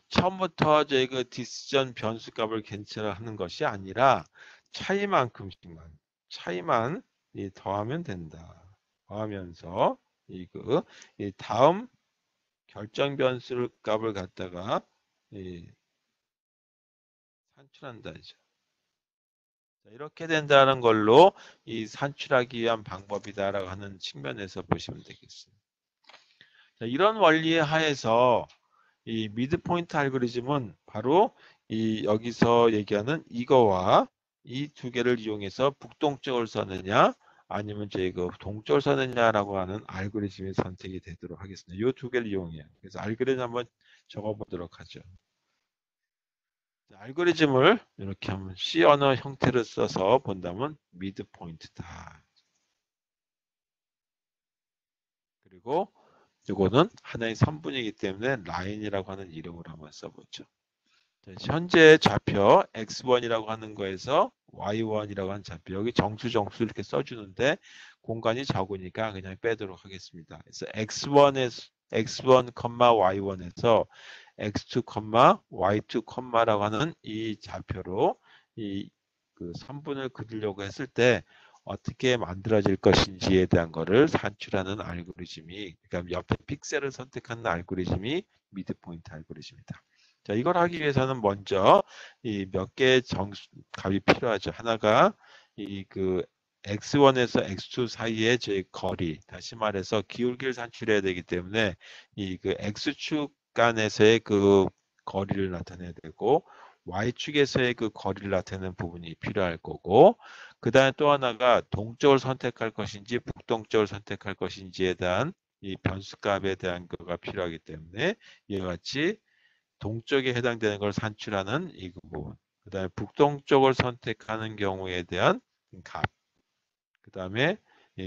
처음부터 그 디스전 변수값을 괜찮하는 것이 아니라 차이만 더하면 된다. 더하면서 이 다음 결정 변수 값을 갖다가 산출한다 이죠. 이렇게 된다는 걸로 이 산출하기 위한 방법이다라고 하는 측면에서 보시면 되겠습니다. 자, 이런 원리 하에서 이 미드포인트 알고리즘은 바로 이 여기서 얘기하는 이거와 이 두 개를 이용해서 북동쪽을 써느냐 아니면 저희 그 동쪽을 써느냐라고 하는 알고리즘이 선택이 되도록 하겠습니다. 이 두 개를 이용해요. 그래서 알고리즘 한번 적어보도록 하죠. 알고리즘을 이렇게 한번 C 언어 형태로 써서 본다면 미드포인트다. 그리고 이거는 하나의 선분이기 때문에 라인이라고 하는 이름으로 한번 써보죠. 현재 좌표 x1이라고 하는 거에서 y1이라고 하는 좌표 여기 정수 이렇게 써주는데 공간이 적으니까 그냥 빼도록 하겠습니다. 그래서 x1에서 x1, y1에서 x2, y2, 라고 하는 이 좌표로 이 그 선분을 그리려고 했을 때 어떻게 만들어질 것인지에 대한 거를 산출하는 알고리즘이 그러니까 옆에 픽셀을 선택하는 알고리즘이 미드포인트 알고리즘이다. 자, 이걸 하기 위해서는 먼저 이 몇 개의 값이 필요하죠. 하나가 이 그 x1에서 x2 사이의 제 거리, 다시 말해서 기울기를 산출해야 되기 때문에 이 그 x축 간에서의 그 거리를 나타내야 되고 y축에서의 그 거리를 나타내는 부분이 필요할 거고 그 다음에 또 하나가 동쪽을 선택할 것인지 북동쪽을 선택할 것인지에 대한 이 변수값에 대한 거가 필요하기 때문에 이와 같이 동쪽에 해당되는 걸 산출하는 이 부분. 그 다음에 북동쪽을 선택하는 경우에 대한 값. 그 다음에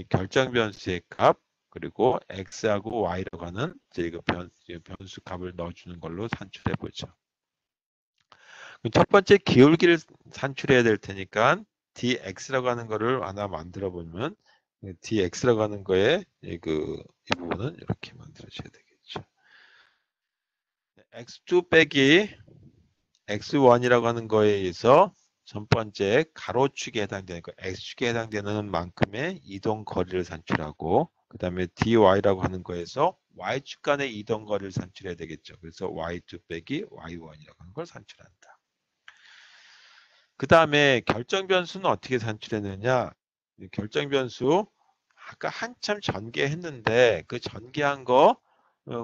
결정 변수의 값. 그리고 x하고 y라고 하는 그 변수 값을 넣어주는 걸로 산출해 보죠. 첫 번째 기울기를 산출해야 될 테니까 dx라고 하는 거를 하나 만들어 보면 dx라고 하는 거에 이 부분은 이렇게 만들어 줘야 되겠죠. x2 빼기 x1이라고 하는 거에 의해서 첫 번째 가로축에 해당되는 거 x축에 해당되는 만큼의 이동 거리를 산출하고 그 다음에 dy라고 하는 거에서 y축 간의 이동 거리를 산출해야 되겠죠. 그래서 y2 빼기 y1이라고 하는 걸 산출한다. 그 다음에 결정 변수는 어떻게 산출했느냐. 결정 변수 아까 한참 전개했는데 그 전개한 거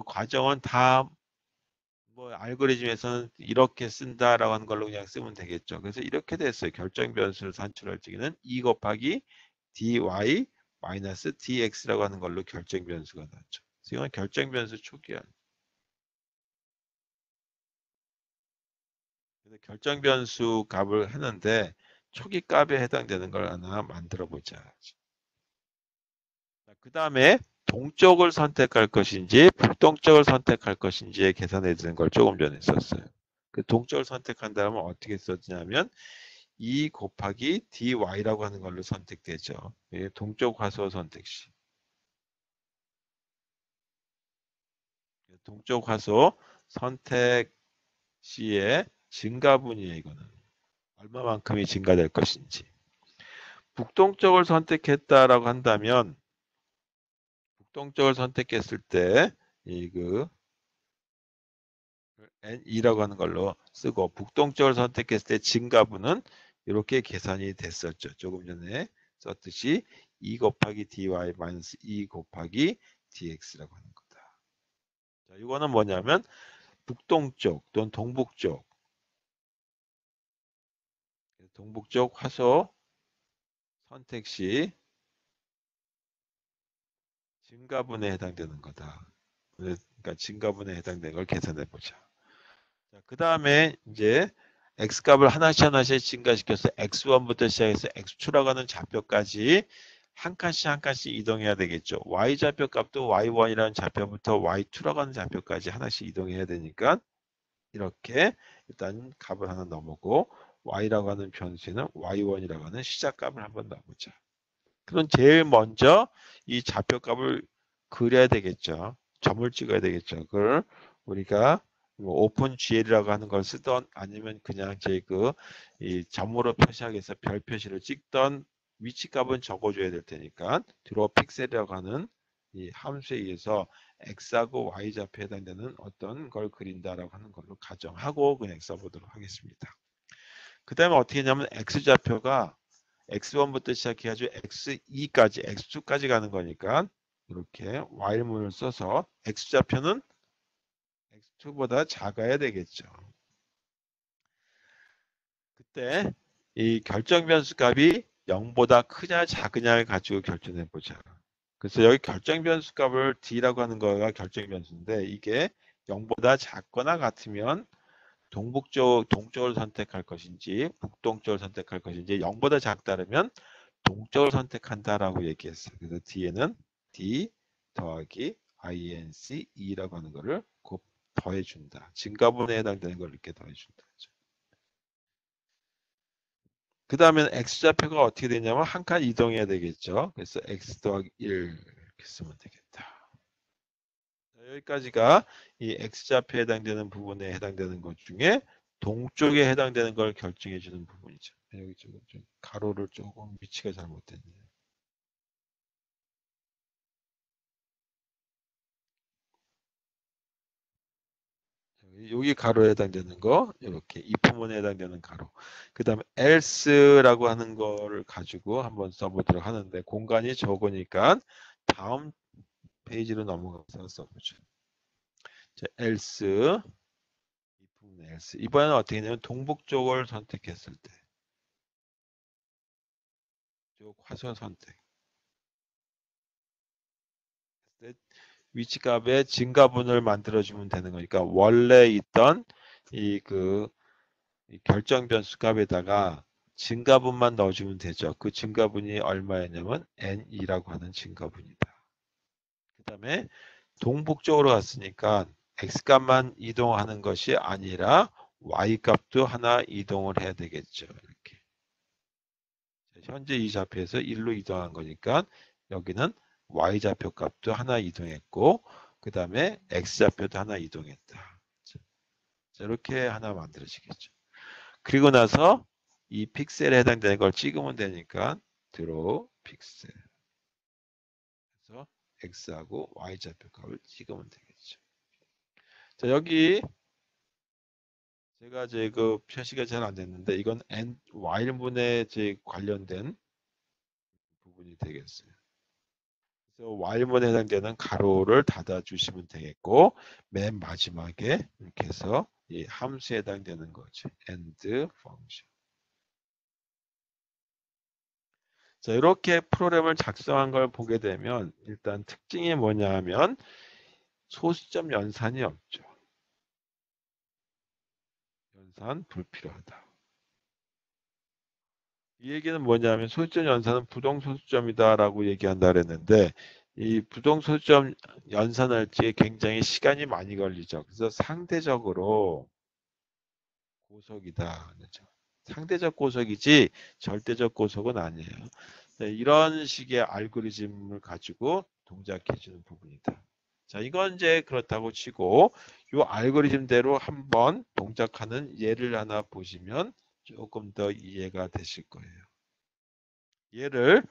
과정은 다 뭐 알고리즘에서는 이렇게 쓴다라고 하는 걸로 그냥 쓰면 되겠죠. 그래서 이렇게 됐어요. 결정 변수를 산출할 적에는 2 곱하기 dy 마이너스 dx라고 하는 걸로 결정 변수가 나왔죠. 이건 결정 변수 초기화. 그래서 결정 변수 값을 하는데 초기 값에 해당되는 걸 하나 만들어 보자. 그 다음에 동쪽을 선택할 것인지 북동쪽을 선택할 것인지에 계산해 주는 걸 조금 전에 썼어요. 그 동쪽을 선택한다면 어떻게 썼냐면 2 곱하기 dy라고 하는 걸로 선택되죠. 동쪽 화소 선택 시. 동쪽 화소 선택 시의 증가분이에요. 이거는. 얼마만큼이 증가될 것인지. 북동쪽을 선택했다라고 한다면 북동쪽을 선택했을 때 N2라고 하는 걸로 쓰고 북동쪽을 선택했을 때 증가분은 이렇게 계산이 됐었죠. 조금 전에 썼듯이 2 곱하기 dy 마이너스 2 곱하기 dx라고 하는 거다. 자, 이거는 뭐냐면 북동쪽 또는 동북쪽 화소 선택 시 증가분에 해당되는 거다. 그러니까 증가분에 해당되는 걸 계산해 보자. 그 다음에 이제 x값을 하나씩 증가시켜서 x1부터 시작해서 x2라고 하는 좌표까지 한 칸씩 이동해야 되겠죠. y 좌표 값도 y1이라는 좌표부터 y2라고 하는 좌표까지 하나씩 이동해야 되니까 이렇게 일단 값을 하나 넣어보고 y라고 하는 변수에는 y1이라고 하는 시작값을 한번 넣어보자. 그럼 제일 먼저 이 좌표값을 그려야 되겠죠. 점을 찍어야 되겠죠. 그걸 우리가 뭐 오픈 GL이라고 하는 걸 쓰던 아니면 그냥 이 점으로 표시하기 위해서 별 표시를 찍던 위치값은 적어줘야 될 테니까 드로우 픽셀이라고 하는 이 함수에 의해서 x하고 y 좌표에 해당되는 어떤 걸 그린다라고 하는 걸로 가정하고 그냥 써보도록 하겠습니다. 그 다음에 어떻게 했냐면 x 좌표가 x1부터 시작해가지고 x2까지, x2까지 가는 거니까 이렇게 while문을 써서 x좌표는 x2보다 작아야 되겠죠. 그때 이 결정 변수 값이 0보다 크냐 작으냐를 가지고 결정해 보자. 그래서 여기 결정 변수 값을 d라고 하는 거가 결정 변수인데 이게 0보다 작거나 같으면 동쪽을 선택할 것인지 북동쪽을 선택할 것인지 0보다 작다면 동쪽을 선택한다라고 얘기했어요. 그래서 d에는 d 더하기 inc 2라고 하는 거를 곱 더해준다. 증가분에 해당되는 걸 이렇게 더해준다. 그 다음에 x좌표가 어떻게 되냐면 한 칸 이동해야 되겠죠. 그래서 x 더하기 1 이렇게 쓰면 되겠다. 여기까지가 이 x좌표에 해당되는 부분에 해당되는 것 중에 동쪽에 해당되는 걸 결정해 주는 부분이죠. 여기 좀 가로를 조금 위치가 잘못됐네요. 여기 가로에 해당되는 거 이렇게 if문에 해당되는 가로. 그 다음에 else라고 하는 거를 가지고 한번 써보도록 하는데 공간이 적으니까 다음 페이지로 넘어가서 써보죠. 자, else if문 else 이번에는 어떻게 되냐면 동북쪽을 선택했을 때 쪽 화선 선택 위치값의 증가분을 만들어주면 되는 거니까 원래 있던 이 결정 변수 값에다가 증가분만 넣어주면 되죠. 그 증가분이 얼마였냐면 n2라고 하는 증가분이다. 그 다음에 동북쪽으로 갔으니까 x값만 이동하는 것이 아니라 y값도 하나 이동을 해야 되겠죠. 이렇게. 현재 이 좌표에서 1로 이동한 거니까 여기는 y좌표 값도 하나 이동했고 그 다음에 x좌표도 하나 이동했다. 자, 이렇게 하나 만들어지겠죠. 그리고 나서 이 픽셀에 해당되는 걸 찍으면 되니까 드로우 픽셀 그래서 x하고 y좌표 값을 찍으면 되겠죠. 자, 여기 제가 그 표시가 잘 안 됐는데 이건 while문에 관련된 부분이 되겠어요. 그래서 while문에 해당되는 가로를 닫아주시면 되겠고 맨 마지막에 이렇게 해서 이 함수에 해당되는 거죠. end function. 자, 이렇게 프로그램을 작성한 걸 보게 되면 일단 특징이 뭐냐 하면 소수점 연산이 없죠. 연산 불필요하다. 이 얘기는 뭐냐면 소수점 연산은 부동소수점이다라고 얘기한다 그랬는데 이 부동소수점 연산할 때 굉장히 시간이 많이 걸리죠. 그래서 상대적으로 고속이다. 그렇죠? 상대적 고속이지 절대적 고속은 아니에요. 네, 이런 식의 알고리즘을 가지고 동작해 주는 부분이다. 자, 이건 이제 그렇다고 치고 이 알고리즘대로 한번 동작하는 예를 하나 보시면 조금 더 이해가 되실 거예요. 얘를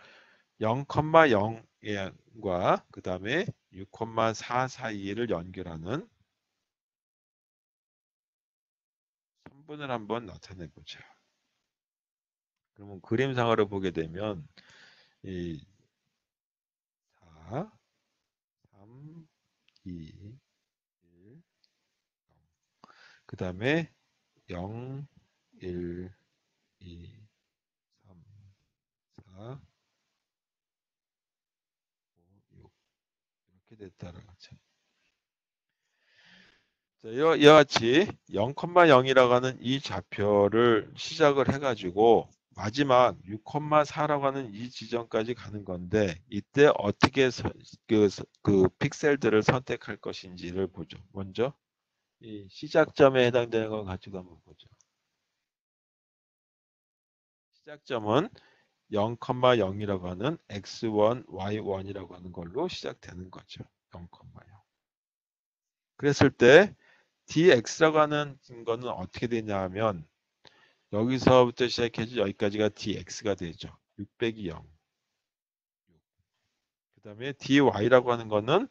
0,0과 그 다음에 6,4 사이를 연결하는 선분을 한번 나타내 보자. 그러면 그림상으로 보게 되면 이 4, 3, 2, 1, 그 다음에 0, 1, 2, 3, 4, 5, 6 이렇게 됐다라고 하죠. 자, 이와 같이 0,0이라고 하는 이 좌표를 시작을 해가지고 마지막 6,4라고 하는 이 지점까지 가는 건데 이때 어떻게 그 픽셀들을 선택할 것인지를 보죠. 먼저 이 시작점에 해당되는 걸 가지고 한번 보죠. 시작점은 0,0이라고 하는 x1, y1이라고 하는 걸로 시작되는 거죠. 0,0. 그랬을 때 dx라고 하는 거는 어떻게 되냐 하면 여기서부터 시작해서 여기까지가 dx가 되죠. 6 빼기 0. 그 다음에 dy라고 하는 거는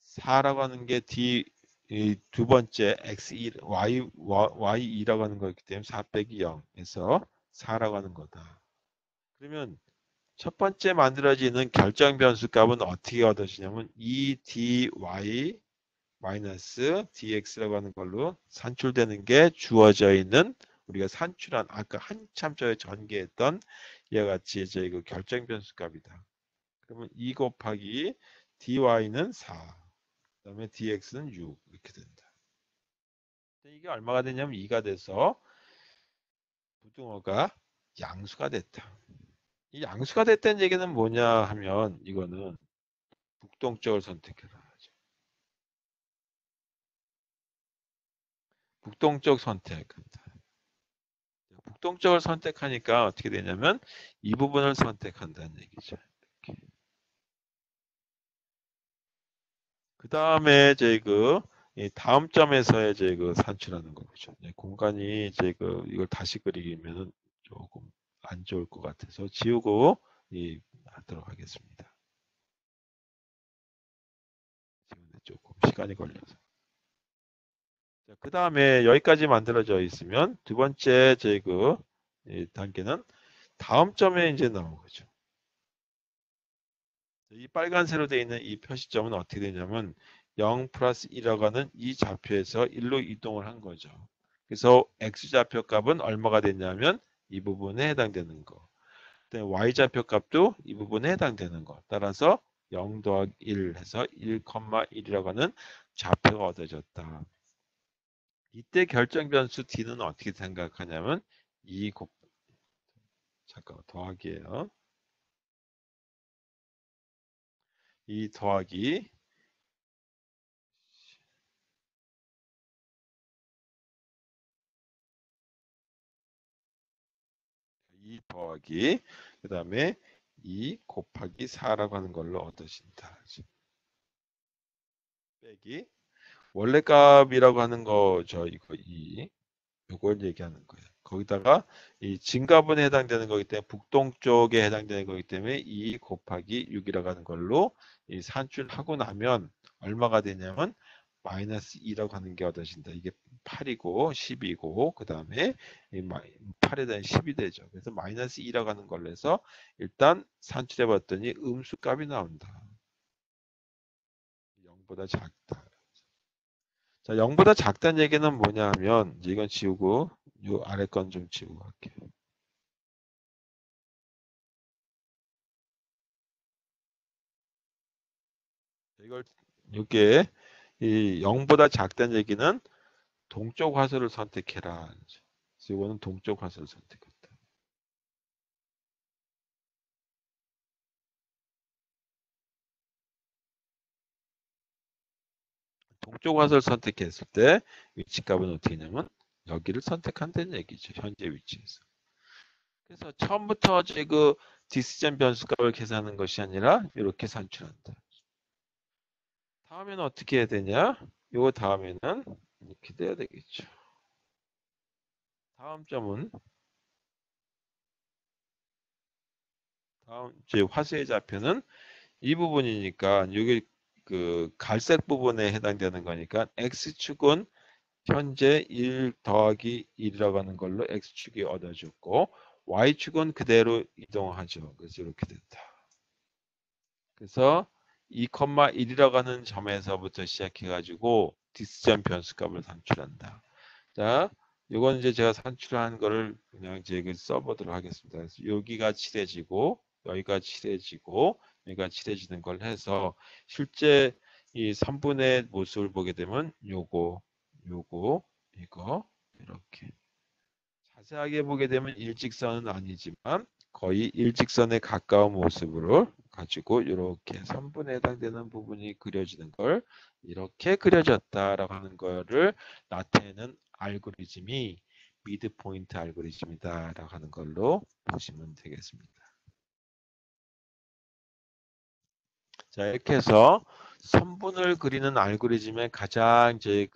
4라고 하는 게 두 번째 x2, y2라고 하는 거기 때문에 4 빼기 0에서 4라고 하는 거다. 그러면 첫 번째 만들어지는 결정 변수 값은 어떻게 얻어지냐면 dy 마이너스 dx라고 하는 걸로 산출되는 게 주어져 있는 우리가 산출한 아까 한참 전에 전개했던 이와 같이 이제 그 결정 변수 값이다. 그러면 2 곱하기 dy는 4, 그다음에 dx는 6 이렇게 된다. 이게 얼마가 되냐면 2가 돼서 부등호가 양수가 됐다. 이 양수가 됐다는 얘기는 뭐냐 하면 이거는 북동쪽을 선택해라. 북동쪽 선택. 북동쪽을 선택하니까 어떻게 되냐면 이 부분을 선택한다는 얘기죠. 그 다음에 이제 이 다음 점에서의 이제 산출하는 거죠. 공간이 이제 이걸 다시 그리면은 조금 안 좋을 것 같아서 지우고 하도록 하겠습니다. 지우는데 조금 시간이 걸려서. 그 다음에 여기까지 만들어져 있으면 두 번째 제 단계는 다음 점에 이제 나온 거죠. 이 빨간색으로 되어 있는 이 표시점은 어떻게 되냐면 0 플러스 1이라고 하는 이 좌표에서 1로 이동을 한 거죠. 그래서 x좌표 값은 얼마가 됐냐면 이 부분에 해당되는 거. y좌표 값도 이 부분에 해당되는 거. 따라서 0 더하기 1 해서 1,1이라고 하는 좌표가 얻어졌다. 이때 결정 변수 d는 어떻게 생각하냐면 2 곱, 잠깐 더하기예요. 2 더하기 2 더하기 그 다음에 2 곱하기 4라고 하는 걸로 얻어진다. 빼기 원래 값이라고 하는 거죠. 이거 2 이걸 얘기하는 거예요. 거기다가 이 진값은 해당되는 거기 때문에 북동쪽에 해당되는 거기 때문에 2 곱하기 6이라고 하는 걸로 이 산출하고 나면 얼마가 되냐면 마이너스 2라고 하는 게 얻어진다. 이게 8이고 10이고 그 다음에 8에 대한 10이 되죠. 그래서 마이너스 2라고 하는 걸로 해서 일단 산출해 봤더니 음수 값이 나온다. 0보다 작다. 자, 0보다 작다는 얘기는 뭐냐 하면 이건 지우고 이 아래 건 좀 지우고 갈게요. 이걸 이게 이 0보다 작다는 얘기는 동쪽 화살을 선택해라. 그래서 이거는 동쪽 화살을 선택했다. 동쪽 화살을 선택했을 때 위치값은 어떻게 되냐면 여기를 선택한다는 얘기죠. 현재 위치에서. 그래서 처음부터 디스전 변수값을 계산하는 것이 아니라 이렇게 산출한다. 다음에는 어떻게 해야 되냐? 요 다음에는 이렇게 돼야 되겠죠. 다음 점은 다음 제 화수의 좌표는 이 부분이니까 여기 그 갈색 부분에 해당되는 거니까 x축은 현재 1 더하기 1이라고 하는 걸로 x축이 얻어졌고 y축은 그대로 이동하죠. 그래서 이렇게 됐다. 그래서 2,1이라고 하는 점에서부터 시작해 가지고 디스전 변수값을 산출한다. 자, 이건 이제 제가 산출한 거를 그냥 이제 써보도록 하겠습니다. 그래서 여기가 칠해지고 여기가 칠해지고 여기가 칠해지는 걸 해서 실제 이 3분의 모습을 보게 되면 요거 이거 이렇게 자세하게 보게 되면 일직선은 아니지만 거의 일직선에 가까운 모습으로 가지고 이렇게 3분에 해당되는 부분이 그려지는 걸 이렇게 그려졌다라고 하는 거를 나타내는 알고리즘이 미드포인트 알고리즘이다라고 하는 걸로 보시면 되겠습니다. 자, 이렇게 해서 선분을 그리는 알고리즘의 가장 이제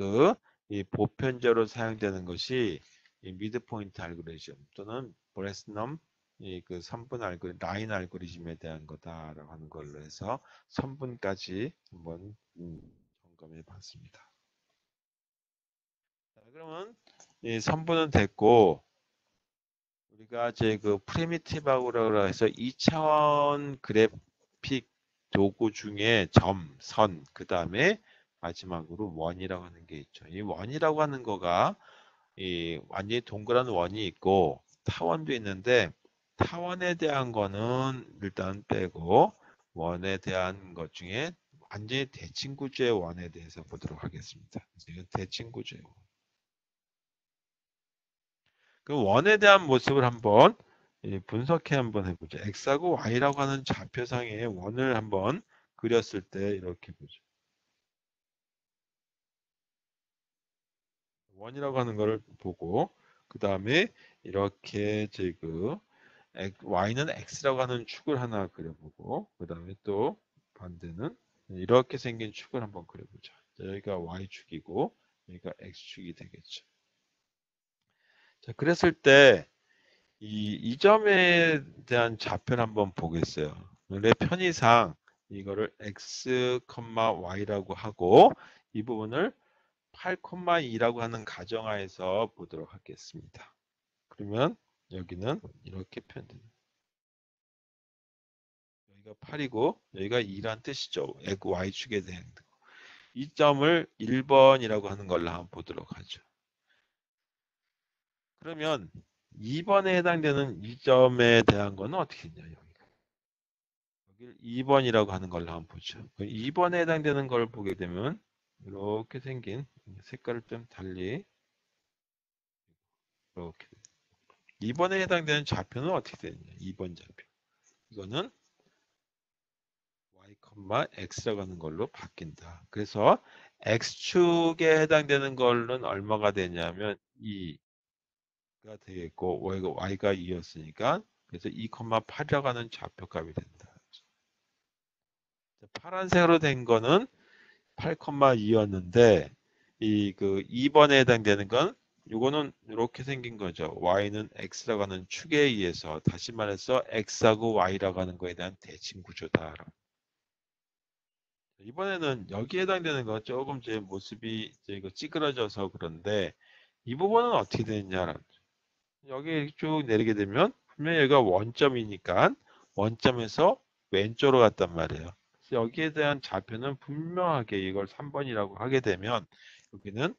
이 보편적으로 사용되는 것이 이 미드포인트 알고리즘 또는 브레스넘 이그 선분 알고리즘, 라인 알고리즘에 대한 거다라고 하는 걸로 해서 선분까지 한번 점검해 봤습니다. 자, 그러면 이 선분은 됐고 우리가 이제 그 프리미티브라고 해서 2차원 그래픽 도구 중에 점, 선, 그 다음에 마지막으로 원이라고 하는 게 있죠. 이 원이라고 하는 거가 이 완전히 동그란 원이 있고 타원도 있는데 타원에 대한 거는 일단 빼고 원에 대한 것 중에 완전히 대칭구조의 원에 대해서 보도록 하겠습니다. 이건 대칭구조의 원. 그 원에 대한 모습을 한번 분석해 한번 해보죠. x하고 y라고 하는 좌표상에 원을 한번 그렸을 때 이렇게 보죠. 원이라고 하는 거를 보고 그 다음에 이렇게 지금 y는 x라고 하는 축을 하나 그려보고 그 다음에 또 반대는 이렇게 생긴 축을 한번 그려보자. 자, 여기가 y축이고 여기가 x축이 되겠죠. 자, 그랬을 때 이 점에 대한 좌표를 한번 보겠어요. 원래 편의상 이거를 x, y라고 하고 이 부분을 8,2라고 하는 가정하에서 보도록 하겠습니다. 그러면 여기는 이렇게 표현됩니다. 여기가 8이고 여기가 2란 뜻이죠. y축에 대한 이 점을 1번이라고 하는 걸로 한번 보도록 하죠. 그러면 2번에 해당되는 이 점에 대한 거는 어떻게 되냐 여기를 2번이라고 하는 걸로 한번 보죠. 2번에 해당되는 걸 보게 되면 이렇게 생긴 색깔을 좀 달리 이렇게 2번에 해당되는 좌표는 어떻게 되느냐 2번 좌표 이거는 y, x라고 하는 걸로 바뀐다. 그래서 x축에 해당되는 걸로는 얼마가 되냐면 2가 되겠고 y가 2였으니까 그래서 2,8이라고 하는 좌표값이 된다. 파란색으로 된 거는 8,2였는데 이 그 2번에 해당되는 건 이거는 이렇게 생긴 거죠. y는 x라고 하는 축에 의해서 다시 말해서 x하고 y라고 하는 거에 대한 대칭 구조다. 이번에는 여기에 해당되는 건 조금 제 모습이 이제 이거 찌그러져서 그런데 이 부분은 어떻게 되느냐 여기 쭉 내리게 되면 분명히 여기가 원점이니까 원점에서 왼쪽으로 갔단 말이에요. 그래서 여기에 대한 좌표는 분명하게 이걸 3번이라고 하게 되면 여기는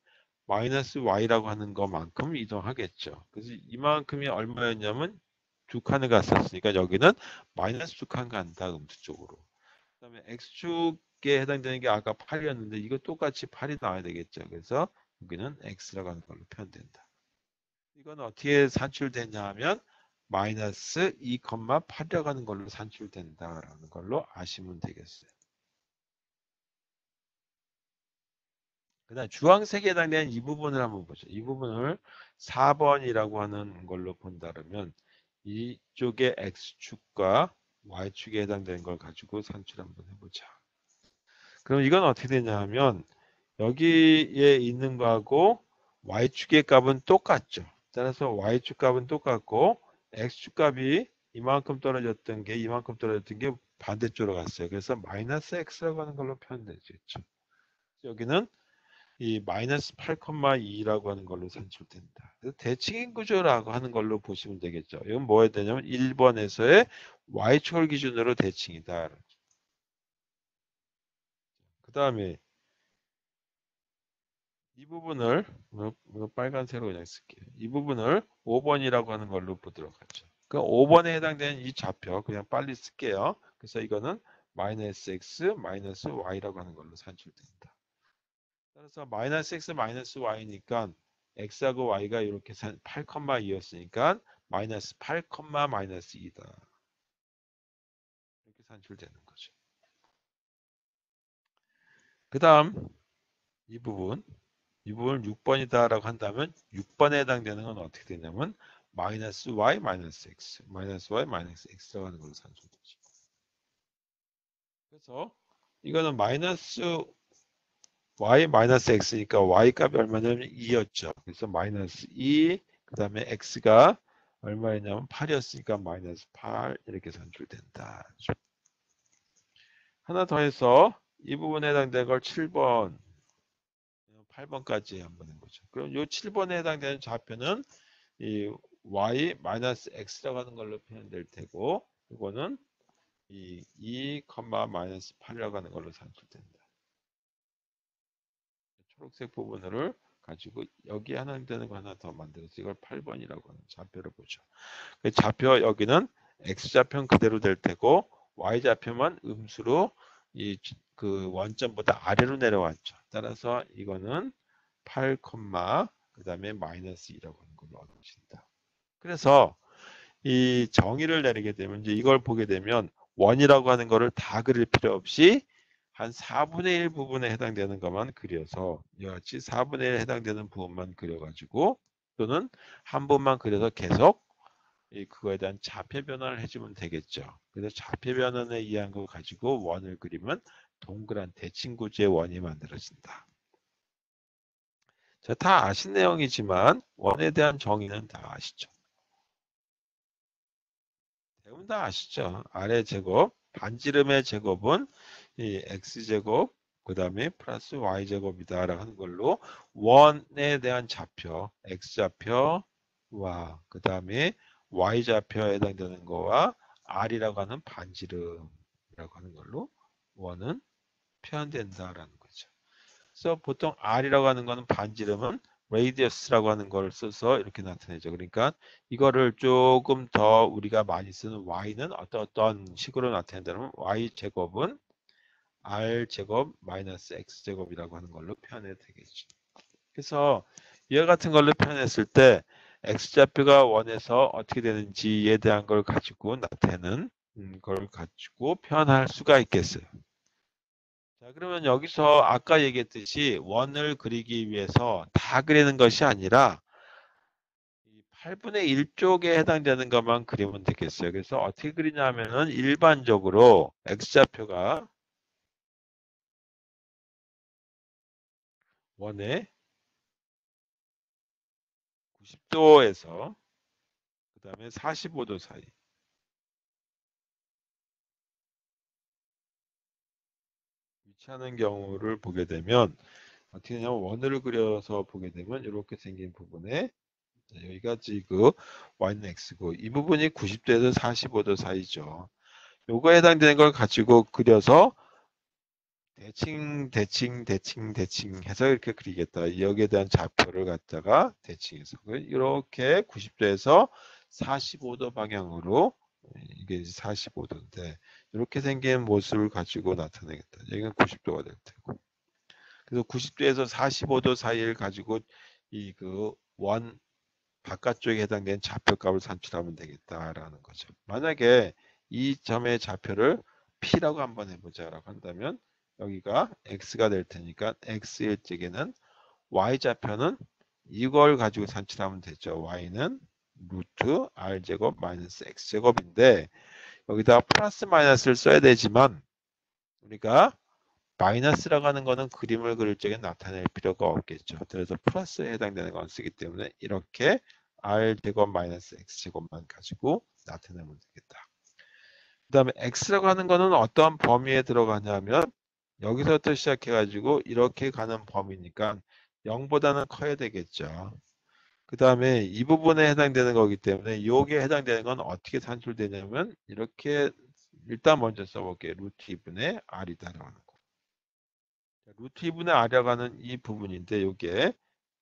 마이너스 y라고 하는 것만큼 이동하겠죠. 그래서 이만큼이 얼마였냐면 두 칸을 갔었으니까 여기는 마이너스 두 칸 간다 음수 쪽으로. 그다음에 x축에 해당되는 게 아까 8이었는데 이거 똑같이 8이 나와야 되겠죠. 그래서 여기는 x라고 하는 걸로 표현된다. 이건 어떻게 산출되냐 하면 마이너스 2,8이라고 하는 걸로 산출된다라는 걸로 아시면 되겠어요. 그 다음 주황색에 해당되는 이 부분을 한번 보죠. 이 부분을 4번이라고 하는 걸로 본다면 이쪽의 x축과 y축에 해당되는 걸 가지고 산출 한번 해보자. 그럼 이건 어떻게 되냐 하면 여기에 있는 거하고 y축의 값은 똑같죠. 따라서 y축 값은 똑같고 x축 값이 이만큼 떨어졌던 게 이만큼 떨어졌던 게 반대쪽으로 갔어요. 그래서 마이너스 x라고 하는 걸로 표현되겠죠. 여기는 이 마이너스 8,2라고 하는 걸로 산출된다. 그래서 대칭인 구조라고 하는 걸로 보시면 되겠죠. 이건 뭐 해야 되냐면 1번에서의 y축을 기준으로 대칭이다. 그 다음에 이 부분을 빨간색으로 그냥 쓸게요. 이 부분을 5번이라고 하는 걸로 보도록 하죠. 그 5번에 해당되는 이 좌표 그냥 빨리 쓸게요. 그래서 이거는 마이너스 x 마이너스 y라고 하는 걸로 산출된다. 따라서 마이너스 x 마이너스 y니까 x하고 y가 이렇게 8,2였으니까 마이너스 8, 마이너스 2다. 이렇게 산출되는 거죠. 그 다음 이 부분 이 부분을 6번이다라고 한다면 6번에 해당되는 건 어떻게 되냐면 마이너스 y 마이너스 x 마이너스 y 마이너스 x라고 하는 걸로 산출되죠. 그래서 이거는 마이너스 y 마이너스 x니까 y 값이 얼마냐면 2였죠. 그래서 마이너스 2, 그 다음에 x가 얼마였냐면 8이었으니까 마이너스 8 이렇게 산출된다. 하나 더 해서 이 부분에 해당되는 걸 7번, 8번까지 한번 해보죠. 그럼 이 7번에 해당되는 좌표는 이 y 마이너스 x라고 하는 걸로 표현될 테고 이거는 이 2, 마이너스 8이라고 하는 걸로 산출된다. 초록색 부분을 가지고 여기 하나 되는 거 하나 더 만들어서 이걸 8번이라고 하는 좌표를 보죠. 그 좌표 여기는 x좌표는 그대로 될 테고 y좌표만 음수로 이 그 원점보다 아래로 내려왔죠. 따라서 이거는 8, 그다음에 마이너스 2라고 하는 걸로 얻으신다. 그래서 이 정의를 내리게 되면 이제 이걸 보게 되면 원이라고 하는 거를 다 그릴 필요 없이 한 4분의 1 부분에 해당되는 것만 그려서 이와 같이 4분의 1에 해당되는 부분만 그려가지고 또는 한 번만 그려서 계속 그거에 대한 좌표 변환을 해주면 되겠죠. 그래서 좌표 변환에 의한 거 가지고 원을 그리면 동그란 대칭 구조의 원이 만들어진다. 자, 다 아신 내용이지만 원에 대한 정의는 다 아시죠? 대부분 다 아시죠? 아래 제곱, 반지름의 제곱은 이 x제곱, 그 다음에 플러스 y제곱이다 라는 걸로 원에 대한 좌표, x좌표와 그 다음에 y좌표에 해당되는 거와 r이라고 하는 반지름이라고 하는 걸로 원은 표현된다라는 거죠. 그래서 보통 r이라고 하는 거는 반지름은 radius라고 하는 걸 써서 이렇게 나타내죠. 그러니까 이거를 조금 더 우리가 많이 쓰는 y는 어떤 식으로 나타낸다면 y제곱은 r제곱 마이너스 x제곱이라고 하는 걸로 표현해도 되겠죠. 그래서 이와 같은 걸로 표현했을 때 x좌표가 원에서 어떻게 되는지에 대한 걸 가지고 나타내는 걸 가지고 표현할 수가 있겠어요. 자, 그러면 여기서 아까 얘기했듯이 원을 그리기 위해서 다 그리는 것이 아니라 8분의 1쪽에 해당되는 것만 그리면 되겠어요. 그래서 어떻게 그리냐 하면은 일반적으로 x좌표가 원의 90도에서 그 다음에 45도 사이 위치하는 경우를 보게 되면 어떻게 되냐면 원을 그려서 보게 되면 이렇게 생긴 부분에 여기가 지금 y는 x고 이 부분이 90도에서 45도 사이죠. 요거에 해당되는 걸 가지고 그려서 대칭 해서 이렇게 그리겠다. 여기에 대한 좌표를 갖다가 대칭해서 이렇게 90도에서 45도 방향으로 이게 45도인데 이렇게 생긴 모습을 가지고 나타내겠다. 여기는 90도가 될 테고. 그래서 90도에서 45도 사이를 가지고 이 그 원 바깥쪽에 해당되는 좌표값을 산출하면 되겠다라는 거죠. 만약에 이 점의 좌표를 P라고 한번 해보자라고 한다면 여기가 X가 될 테니까 X일 적에는 Y좌표는 이걸 가지고 산출하면 되죠. Y는 루트 R제곱 마이너스 X제곱인데 여기다 플러스 마이너스를 써야 되지만 우리가 마이너스라고 하는 거는 그림을 그릴 적에 나타낼 필요가 없겠죠. 그래서 플러스에 해당되는 건 쓰기 때문에 이렇게 r제곱 마이너스 x제곱만 가지고 나타내면 되겠다. 그 다음에 x라고 하는 거는 어떤 범위에 들어가냐면 여기서부터 시작해가지고 이렇게 가는 범위니까 0보다는 커야 되겠죠. 그 다음에 이 부분에 해당되는 거기 때문에 여기에 해당되는 건 어떻게 산출되냐면 이렇게 일단 먼저 써볼게요. 루트 2분의 r이다라고 하는 거. 루트 2분의 r이라고 하는 이 부분인데 요게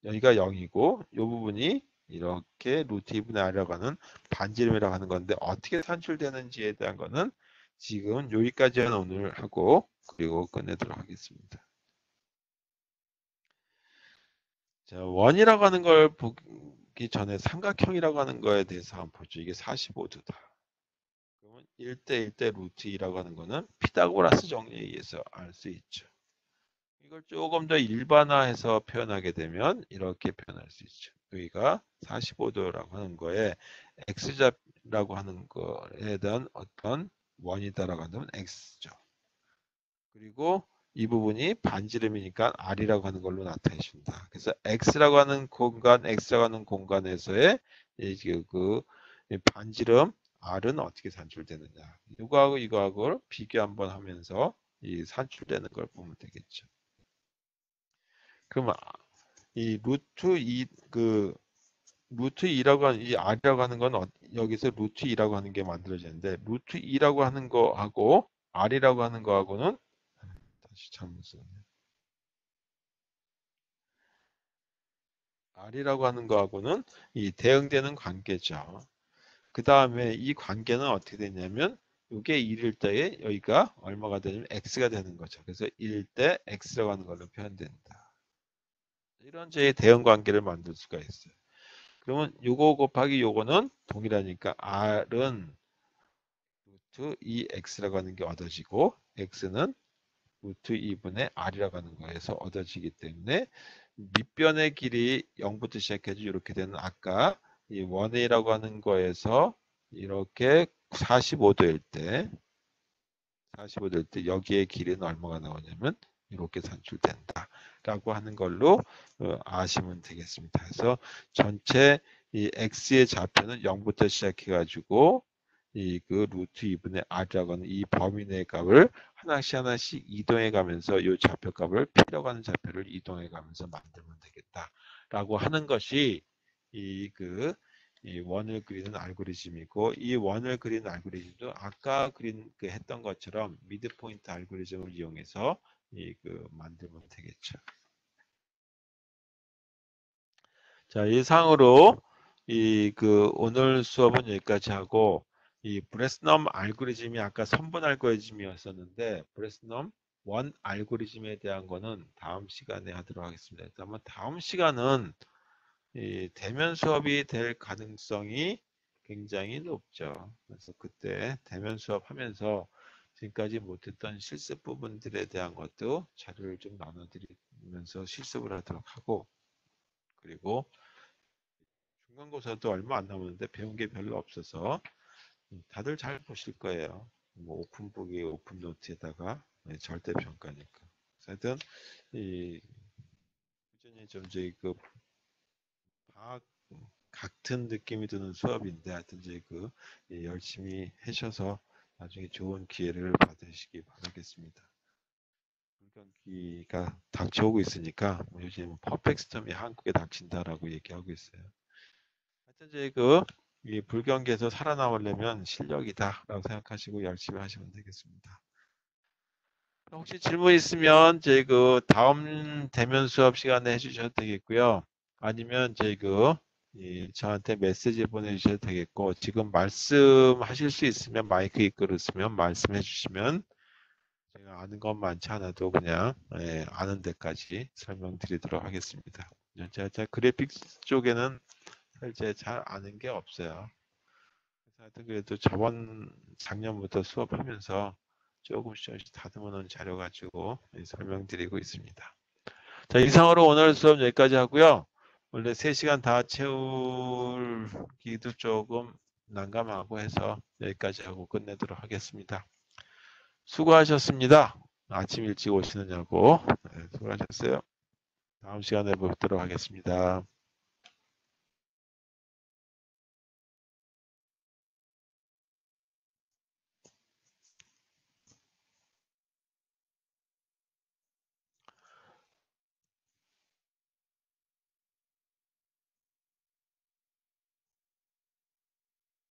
여기가 0이고 이 부분이 이렇게 루트 2분의 r이라고 하는 반지름이라고 하는 건데 어떻게 산출되는지에 대한 거는 지금 여기까지는 오늘 하고 그리고 끝내도록 하겠습니다. 자, 원이라고 하는 걸 보기 전에 삼각형이라고 하는 거에 대해서 한번 보죠. 이게 45도다. 그러면 1대 1대 루트 2라고 하는 거는 피타고라스 정리에 의해서 알 수 있죠. 이걸 조금 더 일반화해서 표현하게 되면 이렇게 표현할 수 있죠. 여기가 45도라고 하는 거에 x좌라고 하는 거에 대한 어떤 원이다라고 한다면 x죠. 그리고 이 부분이 반지름이니까 r이라고 하는 걸로 나타내 준다. 그래서 x라고 하는 공간, x라고 하는 공간에서의 그 반지름 r은 어떻게 산출되느냐. 이거하고 이거하고 비교 한번 하면서 이 산출되는 걸 보면 되겠죠. 그럼 이 루트 2 그 루트 2라고 하는 이 r이라고 하는 건 여기서 루트 2라고 하는 게 만들어지는데 루트 2라고 하는 거하고 r이라고 하는 거하고는 다시 잘못 썼네. r이라고 하는 거하고는 이 대응되는 관계죠. 그 다음에 이 관계는 어떻게 되냐면 이게 1일 때에 여기가 얼마가 되냐면 x가 되는 거죠. 그래서 1일 때 x라고 하는 걸로 표현된다. 이런 제 대응 관계를 만들 수가 있어요. 그러면 요거 곱하기 요거는 동일하니까 r은 루트 2x라고 하는 게 얻어지고 x는 루트 2분의 r이라고 하는 거에서 얻어지기 때문에 밑변의 길이 0부터 시작해서 이렇게 되는 아까 이 1a라고 하는 거에서 이렇게 45도일 때 45도일 때 여기에 길이는 얼마가 나오냐면 이렇게 산출된다 라고 하는 걸로 아시면 되겠습니다. 그래서 전체 이 x의 좌표는 0부터 시작해 가지고 이 그 루트 2분의 r이라고 하는 이 범위 내 값을 하나씩 하나씩 이동해 가면서 이 좌표값을 P라고 하는 좌표를 이동해 가면서 만들면 되겠다라고 하는 것이 이 원을 그리는 알고리즘이고 이 원을 그리는 알고리즘도 아까 했던 것처럼 미드포인트 알고리즘을 이용해서 만들면 되겠죠. 자, 이상으로 오늘 수업은 여기까지 하고 이 브레스넘 알고리즘이 아까 선분 알고리즘이었었는데 브레스넘 원 알고리즘에 대한 거는 다음 시간에 하도록 하겠습니다. 그러면 다음 시간은 이 대면 수업이 될 가능성이 굉장히 높죠. 그래서 그때 대면 수업하면서 지금까지 못했던 실습 부분들에 대한 것도 자료를 좀 나눠드리면서 실습을 하도록 하고 그리고 중간고사도 얼마 안 남았는데 배운 게 별로 없어서 다들 잘 보실 거예요. 뭐 오픈북이 오픈노트에다가 절대 평가니까. 하여튼 이 꾸준히 좀 저희 방학 같은 느낌이 드는 수업인데 하여튼 이제 열심히 하셔서 나중에 좋은 기회를 받으시기 바라겠습니다. 불경기가 닥쳐오고 있으니까 요즘 퍼펙트 스톰이 한국에 닥친다라고 얘기하고 있어요. 하여튼 이제 이 불경기에서 살아남으려면 실력이다라고 생각하시고 열심히 하시면 되겠습니다. 혹시 질문 있으면 저희 다음 대면 수업 시간에 해주셔도 되겠고요. 아니면 저희 저한테 메시지 보내주셔도 되겠고 지금 말씀하실 수 있으면 마이크 이끌었으면 말씀해 주시면 제가 아는 것 많지 않아도 그냥 아는 데까지 설명드리도록 하겠습니다. 제가 그래픽 쪽에는 사실 잘 아는 게 없어요. 그래서 하여튼 그래도 작년부터 수업하면서 조금씩 다듬어 놓은 자료 가지고 설명드리고 있습니다. 자, 이상으로 오늘 수업 여기까지 하고요. 원래 3시간 다 채우기도 조금 난감하고 해서 여기까지 하고 끝내도록 하겠습니다. 수고하셨습니다. 아침 일찍 오시느냐고. 수고하셨어요. 다음 시간에 뵙도록 하겠습니다.